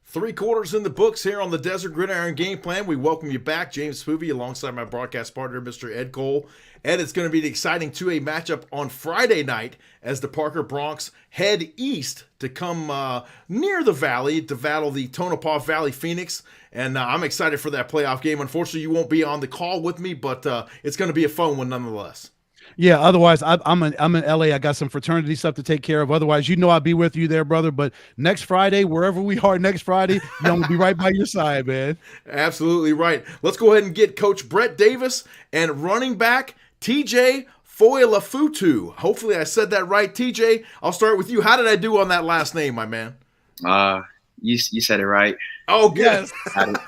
3 quarters in the books here on the Desert Gridiron Game Plan. We welcome you back, James Poovey, alongside my broadcast partner, Mr. Ed Cole. Ed, it's going to be an exciting 2A matchup on Friday night as the Parker Bronx head east to come near the Valley to battle the Tonopah Valley Phoenix. And I'm excited for that playoff game. Unfortunately, you won't be on the call with me, but it's going to be a fun one nonetheless. Yeah, otherwise I'm in LA. I got some fraternity stuff to take care of. Otherwise, I'll be with you there, brother. But next Friday, wherever we are next Friday, I'm gonna be right by your side, man. Absolutely right. Let's go ahead and get Coach Brett Davis and running back TJ Foyalafutu. Hopefully I said that right. TJ, I'll start with you. How did I do on that last name, my man? You said it right. Oh, good.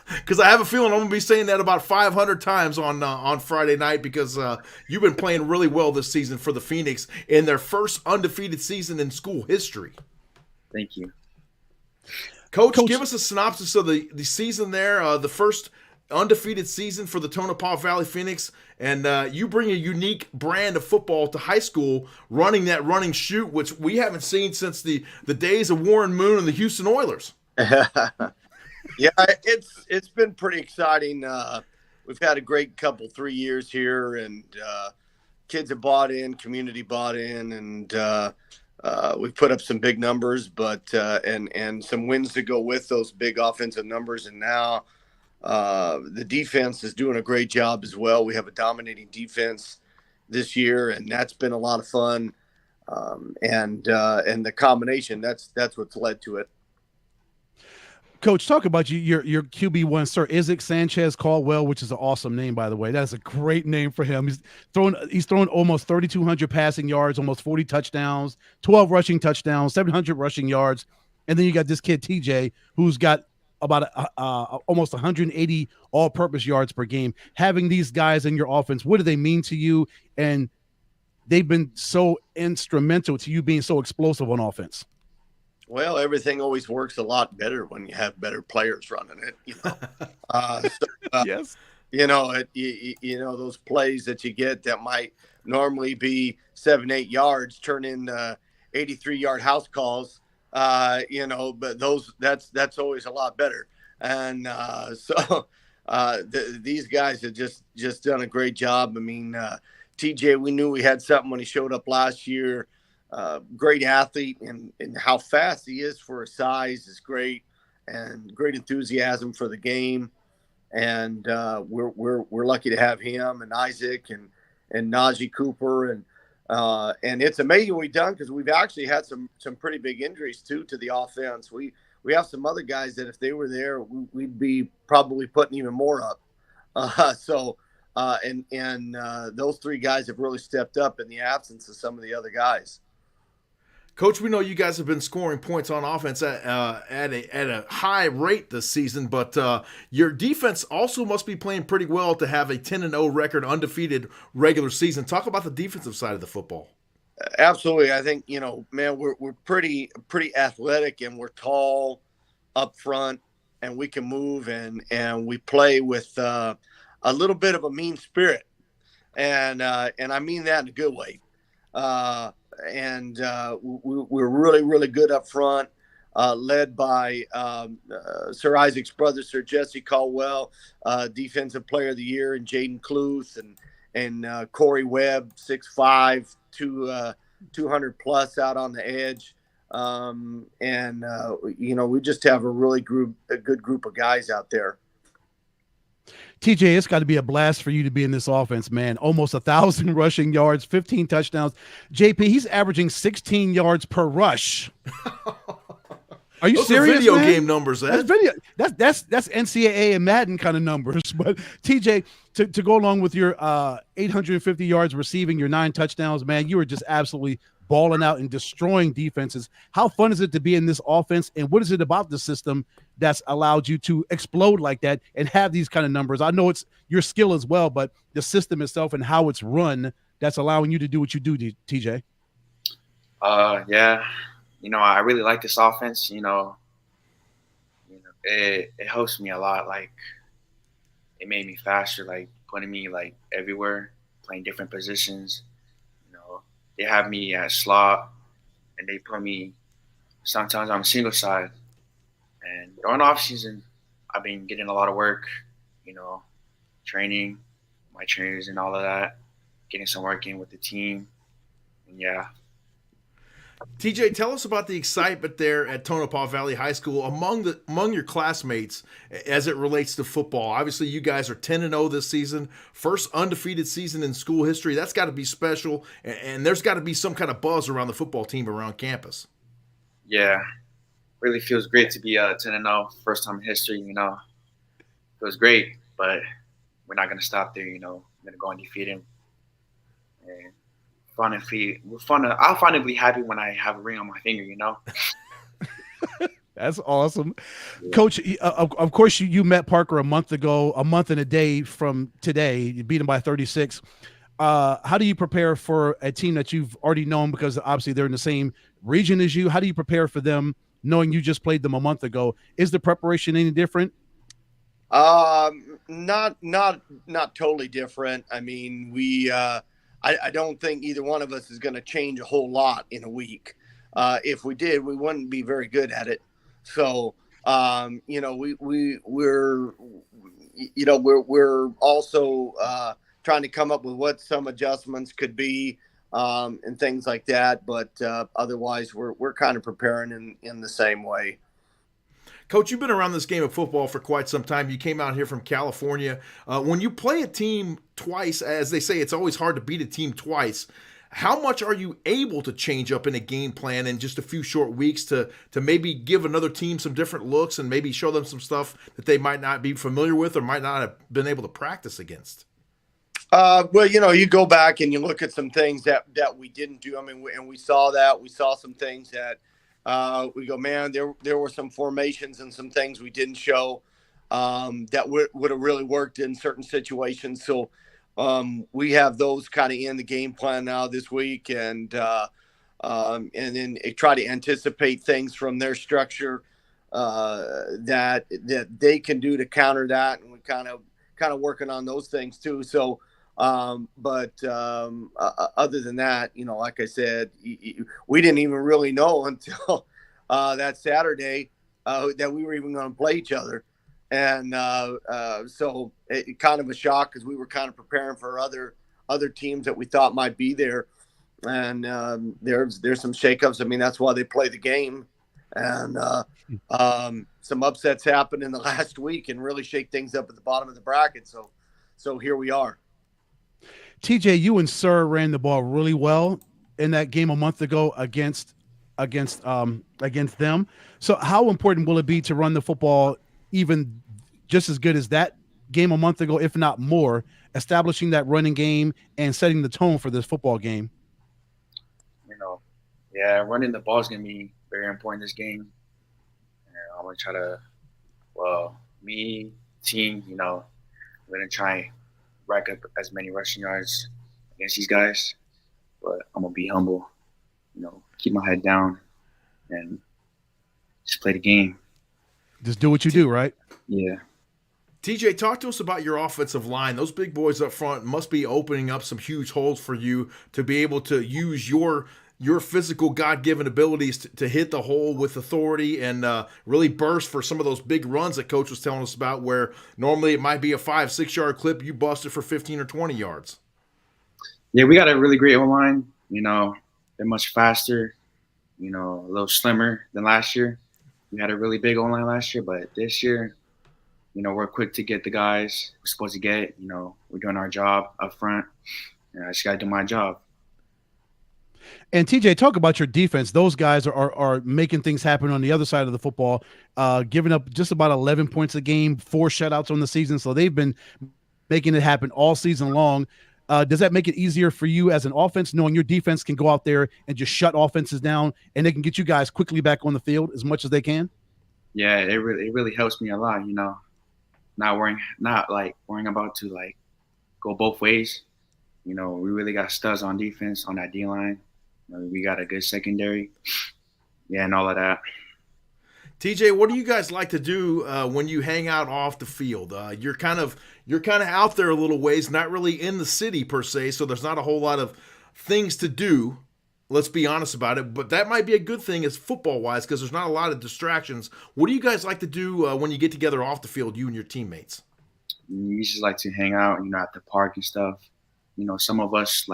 Because I have a feeling I'm going to be saying that about 500 times on Friday night because you've been playing really well this season for the Phoenix in their first undefeated season in school history. Thank you. Coach, give us a synopsis of the season there, the first undefeated season for the Tonopah Valley Phoenix, and you bring a unique brand of football to high school, running that running shoot, which we haven't seen since the days of Warren Moon and the Houston Oilers. Yeah, it's been pretty exciting. We've had a great 3 years here, and kids have bought in, community bought in, and we've put up some big numbers, but and some wins to go with those big offensive numbers. And now the defense is doing a great job as well. We have a dominating defense this year, and that's been a lot of fun. And the combination, that's what's led to it. Coach, talk about your QB1, Sir Isaac Sanchez Caldwell, which is an awesome name, by the way. That is a great name for him. He's thrown almost 3,200 passing yards, almost 40 touchdowns, 12 rushing touchdowns, 700 rushing yards. And then you got this kid, TJ, who's got about almost 180 all-purpose yards per game. Having these guys in your offense, what do they mean to you? And they've been so instrumental to you being so explosive on offense. Well, everything always works a lot better when you have better players running it, Yes. Those plays that you get that might normally be 7-8 yards turn in 83-yard house calls, but that's always a lot better. And these guys have just done a great job. I mean, TJ, we knew we had something when he showed up last year. Great athlete, and how fast he is for his size is great, and great enthusiasm for the game. And we're lucky to have him and Isaac and Najee Cooper, and it's amazing what we've done, because we've actually had some pretty big injuries too to the offense. We have some other guys that if they were there, we'd be probably putting even more up. Those three guys have really stepped up in the absence of some of the other guys. Coach, we know you guys have been scoring points on offense at a high rate this season, but your defense also must be playing pretty well to have a 10-0 record, undefeated regular season. Talk about the defensive side of the football. Absolutely. I think, man, we're pretty athletic, and we're tall up front, and we can move, and we play with a little bit of a mean spirit. And I mean that in a good way. We're really, really good up front, led by Sir Isaac's brother, Sir Jesse Caldwell, Defensive Player of the Year, and Jaden Kluth, and Corey Webb, 6'5", 200 plus out on the edge. We just have a really good group of guys out there. TJ, it's got to be a blast for you to be in this offense, man. Almost 1,000 rushing yards, 15 touchdowns. JP, he's averaging 16 yards per rush. Are you Those serious? Are video man? game numbers. That's video. That's NCAA and Madden kind of numbers. But TJ, to go along with your 850 yards receiving, your 9 touchdowns, man, you were just absolutely balling out and destroying defenses. How fun is it to be in this offense, and what is it about the system that's allowed you to explode like that and have these kind of numbers? I know it's your skill as well, but the system itself and how it's run that's allowing you to do what you do, TJ. Yeah, I really like this offense. It helps me a lot. Like, it made me faster, like putting me like everywhere, playing different positions. They have me at slot, and they put me sometimes on a single side. And during off season, I've been getting a lot of work, training, my trainers and all of that, getting some work in with the team. And yeah. TJ, tell us about the excitement there at Tonopah Valley High School among your classmates as it relates to football. Obviously, you guys are 10-0 this season, first undefeated season in school history. That's got to be special, and there's got to be some kind of buzz around the football team around campus. Yeah, really feels great to be 10-0, first time in history. Feels great, but we're not gonna stop there. We're gonna go undefeated. And I'll finally be happy when I have a ring on my finger. That's awesome. Yeah. Coach, of course, you met Parker a month and a day from today. You beat him by 36. How do you prepare for a team that you've already known, because obviously they're in the same region as you? How do you prepare for them knowing you just played them a month ago? Is the preparation any different? Not totally different. I mean, I don't think either one of us is going to change a whole lot in a week. If we did, we wouldn't be very good at it. So, we're also trying to come up with what some adjustments could be, and things like that. But otherwise, we're kind of preparing in the same way. Coach, you've been around this game of football for quite some time. You came out here from California. When you play a team twice, as they say, it's always hard to beat a team twice. How much are you able to change up in a game plan in just a few short weeks to maybe give another team some different looks and maybe show them some stuff that they might not be familiar with or might not have been able to practice against? Well, you go back and you look at some things that we didn't do. I mean, and we saw that. We saw some things that we go, man, there were some formations and some things we didn't show that would have really worked in certain situations. So we have those kind of in the game plan now this week, and then try to anticipate things from their structure that they can do to counter that, and we kind of working on those things too. So, other than that, like I said, we didn't even really know until that Saturday that we were even going to play each other. And so it kind of a shock, because we were kind of preparing for other teams that we thought might be there. And there's some shakeups. I mean, that's why they play the game. And some upsets happened in the last week and really shake things up at the bottom of the bracket. So here we are. TJ, you and Sir ran the ball really well in that game a month ago against them. So how important will it be to run the football even just as good as that game a month ago, if not more, establishing that running game and setting the tone for this football game? Yeah, running the ball is going to be very important this game. I'm going to try to, me, team, we're going to try and rack up as many rushing yards against these guys. But I'm going to be humble, keep my head down and just play the game. Just do what you do, right? Yeah. TJ, talk to us about your offensive line. Those big boys up front must be opening up some huge holes for you to be able to use your physical God-given abilities to hit the hole with authority and really burst for some of those big runs that Coach was telling us about, where normally it might be a 5-6 yard clip. You busted for 15 or 20 yards. Yeah, we got a really great O-line. They're much faster, a little slimmer than last year. We had a really big O-line last year, but this year, we're quick to get the guys we're supposed to get. We're doing our job up front. I just got to do my job. And TJ, talk about your defense. Those guys are making things happen on the other side of the football, giving up just about 11 points a game, 4 shutouts on the season. So they've been making it happen all season long. Does that make it easier for you as an offense, knowing your defense can go out there and just shut offenses down and they can get you guys quickly back on the field as much as they can? Yeah, it really helps me a lot, not worrying about to go both ways. We really got studs on defense on that D-line. We got a good secondary, and all of that. TJ, what do you guys like to do when you hang out off the field? You're kind of out there a little ways, not really in the city per se, so there's not a whole lot of things to do. Let's be honest about it, but that might be a good thing as football-wise, because there's not a lot of distractions. What do you guys like to do when you get together off the field, you and your teammates? We just like to hang out, at the park and stuff. Some of us,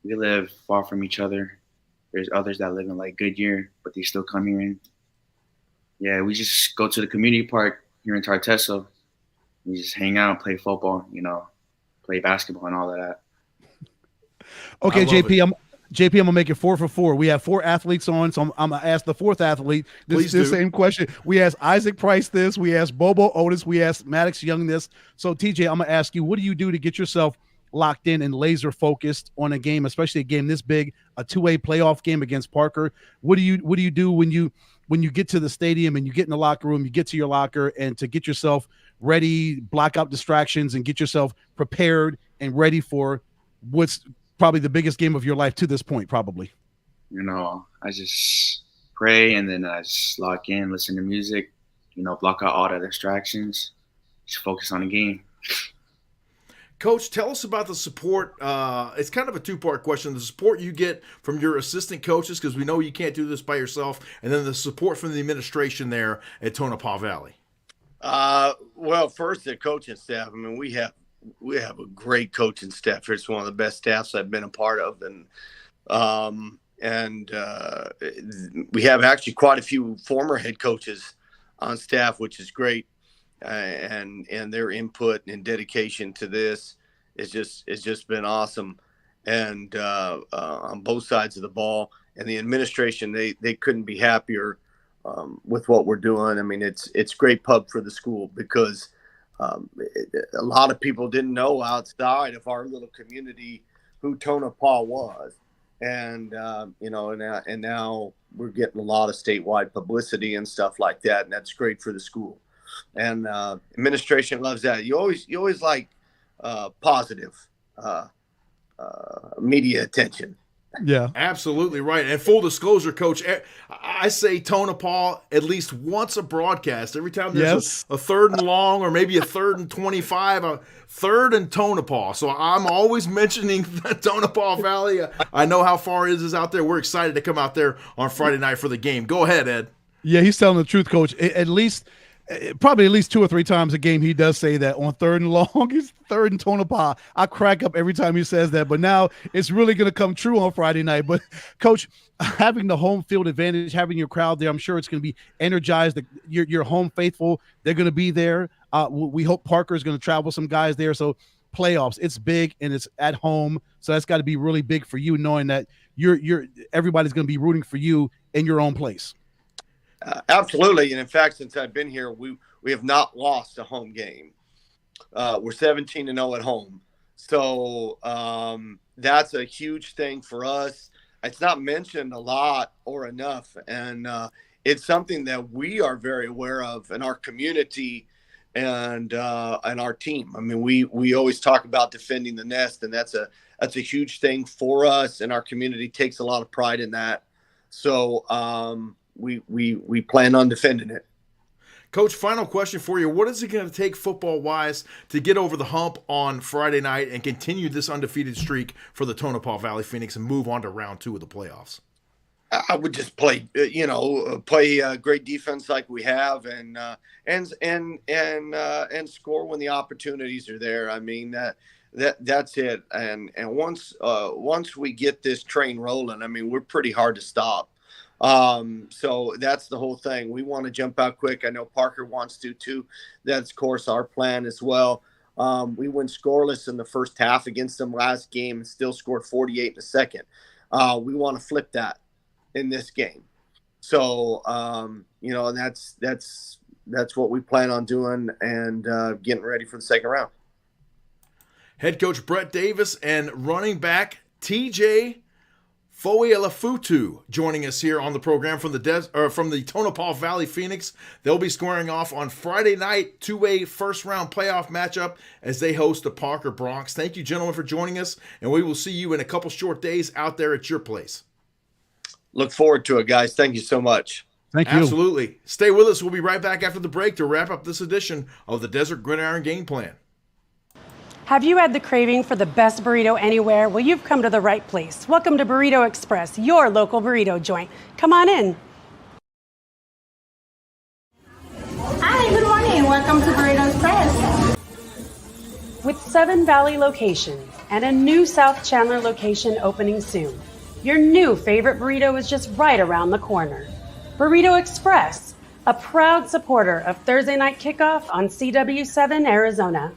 we live far from each other, There's others that live in like Goodyear, but they still come here. And yeah, we just go to the community park here in Tartesso. We just hang out, play football, play basketball and all of that. Okay, JP, I'm gonna make it 4 for 4. We have 4 athletes on, so I'm gonna ask the 4th athlete this same question. We asked Isaac Price this, we asked Bobo Otis, we asked Maddox Young this. So TJ, I'm gonna ask you, what do you do to get yourself locked in and laser focused on a game, especially a game this big, a 2-way playoff game against Parker? What do you do when you get to the stadium and you get in the locker room, you get to your locker, and to get yourself ready, block out distractions, and get yourself prepared and ready for what's probably the biggest game of your life to this point, probably? I just pray, and then I just lock in, listen to music, block out all the distractions, just focus on the game. Coach, tell us about the support. It's kind of a 2-part question. The support you get from your assistant coaches, because we know you can't do this by yourself, and then the support from the administration there at Tonopah Valley. Well, first, the coaching staff. I mean, we have a great coaching staff. It's one of the best staffs I've been a part of, and we have actually quite a few former head coaches on staff, which is great. And their input and dedication to this is just been awesome. And on both sides of the ball, and the administration, they couldn't be happier with what we're doing. I mean, it's great pub for the school, because a lot of people didn't know outside of our little community who Tonopah was. And now we're getting a lot of statewide publicity and stuff like that, and that's great for the school. And administration loves that. You always like positive media attention. Yeah, absolutely right. And full disclosure, Coach, I say Tonopah at least once a broadcast. Every time there's a 3rd and long, or maybe a 3rd and 25, a 3rd and Tonopah. So I'm always mentioning the Tonopah Valley. I know how far it is out there. We're excited to come out there on Friday night for the game. Go ahead, Ed. Yeah, he's telling the truth, Coach. Probably at least 2 or 3 times a game he does say that on 3rd and long. He's 3rd and Tonopah. I crack up every time he says that, but now it's really going to come true on Friday night. But Coach, having the home field advantage, having your crowd there, I'm sure it's going to be energized. Your home faithful, they're going to be there. We hope Parker's going to travel some guys there. So playoffs, it's big and it's at home. So that's got to be really big for you, knowing that everybody's going to be rooting for you in your own place. Absolutely. And in fact, since I've been here, we have not lost a home game. We're 17-0 at home. So that's a huge thing for us. It's not mentioned a lot or enough. And it's something that we are very aware of in our community and our team. I mean, we always talk about defending the nest, and that's a huge thing for us. And our community takes a lot of pride in that. So, we plan on defending it. Coach, final question for you. What is it going to take football-wise to get over the hump on Friday night and continue this undefeated streak for the Tonopah Valley Phoenix and move on to round 2 of the playoffs? I would just play great defense like we have, and score when the opportunities are there. I mean, that's it. And once we get this train rolling, I mean, we're pretty hard to stop. So that's the whole thing. We want to jump out quick. I know Parker wants to too. That's of course our plan as well. We went scoreless in the first half against them last game and still scored 48 in the second. We want to flip that in this game. So, and that's what we plan on doing, and getting ready for the second round. Head coach Brett Davis and running back TJ Foielafutu joining us here on the program from the Tonopah Valley Phoenix. They'll be squaring off on Friday night, 2-way first-round playoff matchup as they host the Parker Broncs. Thank you, gentlemen, for joining us, and we will see you in a couple short days out there at your place. Look forward to it, guys. Thank you so much. Thank you. Absolutely. Stay with us. We'll be right back after the break to wrap up this edition of the Desert Gridiron Game Plan. Have you had the craving for the best burrito anywhere? Well, you've come to the right place. Welcome to Burrito Express, your local burrito joint. Come on in. Hi, good morning. Welcome to Burrito Express. With 7 Valley locations and a new South Chandler location opening soon, Your new favorite burrito is just right around the corner. Burrito Express, a proud supporter of Thursday Night Kickoff on CW7 Arizona.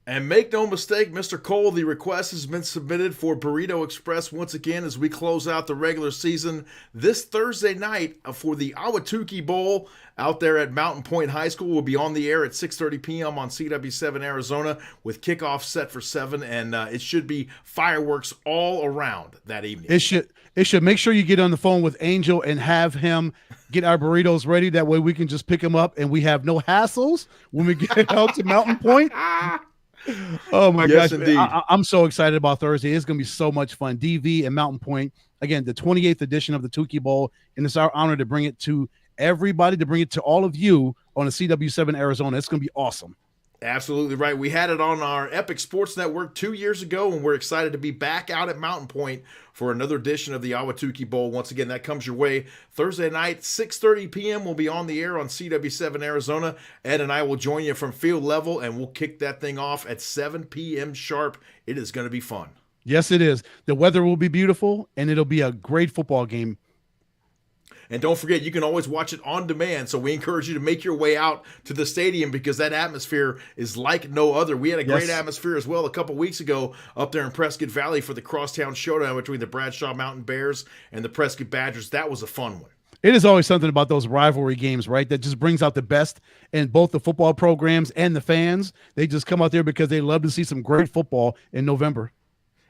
And make no mistake, Mr. Cole, the request has been submitted for Burrito Express once again as we close out the regular season this Thursday night for the Ahwatukee Bowl out there at Mountain Point High School. Will be on the air at 6:30 p.m. on CW7 Arizona with kickoff set for 7, and it should be fireworks all around that evening. It should. Make sure you get on the phone with Angel and have him get our burritos ready. That way we can just pick them up and we have no hassles when we get out to Mountain Point. Oh my Yes, gosh, indeed. I'm so excited about Thursday. It's going to be so much fun. DV and Mountain Point, again, the 28th edition of the Tukey Bowl, and it's our honor to bring it to everybody, to bring it to all of you on the CW7 Arizona. It's going to be awesome. Absolutely right. We had it on our Epic Sports Network 2 years ago, and we're excited to be back out at Mountain Point for another edition of the Ahwatukee Bowl. Once again, that comes your way Thursday night, 6:30 p.m. We'll be on the air on CW7 Arizona. Ed and I will join you from field level, and we'll kick that thing off at 7 p.m. sharp. It is going to be fun. Yes, it is. The weather will be beautiful, and it'll be a great football game. And don't forget, you can always watch it on demand, so we encourage you to make your way out to the stadium because that atmosphere is like no other. We had a great atmosphere as well a couple weeks ago up there in Prescott Valley for the Crosstown Showdown between the Bradshaw Mountain Bears and the Prescott Badgers. That was a fun one. It is always something about those rivalry games, right? That just brings out the best in both the football programs and the fans. They just come out there because they love to see some great football in November.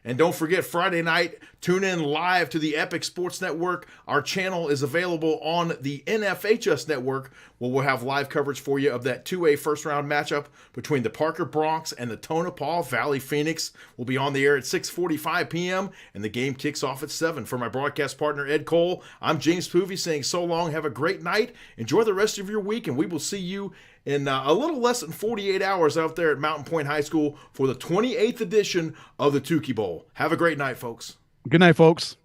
And don't forget, Friday night, tune in live to the Epic Sports Network. Our channel is available on the NFHS Network, where we'll have live coverage for you of that 2A first-round matchup between the Parker Bronx and the Tonopah Valley Phoenix. We'll be on the air at 6:45 p.m., and the game kicks off at 7. For my broadcast partner, Ed Cole, I'm James Poovey saying so long, have a great night, enjoy the rest of your week, and we will see you in a little less than 48 hours out there at Mountain Point High School for the 28th edition of the Tukey Bowl. Have a great night, folks. Good night, folks.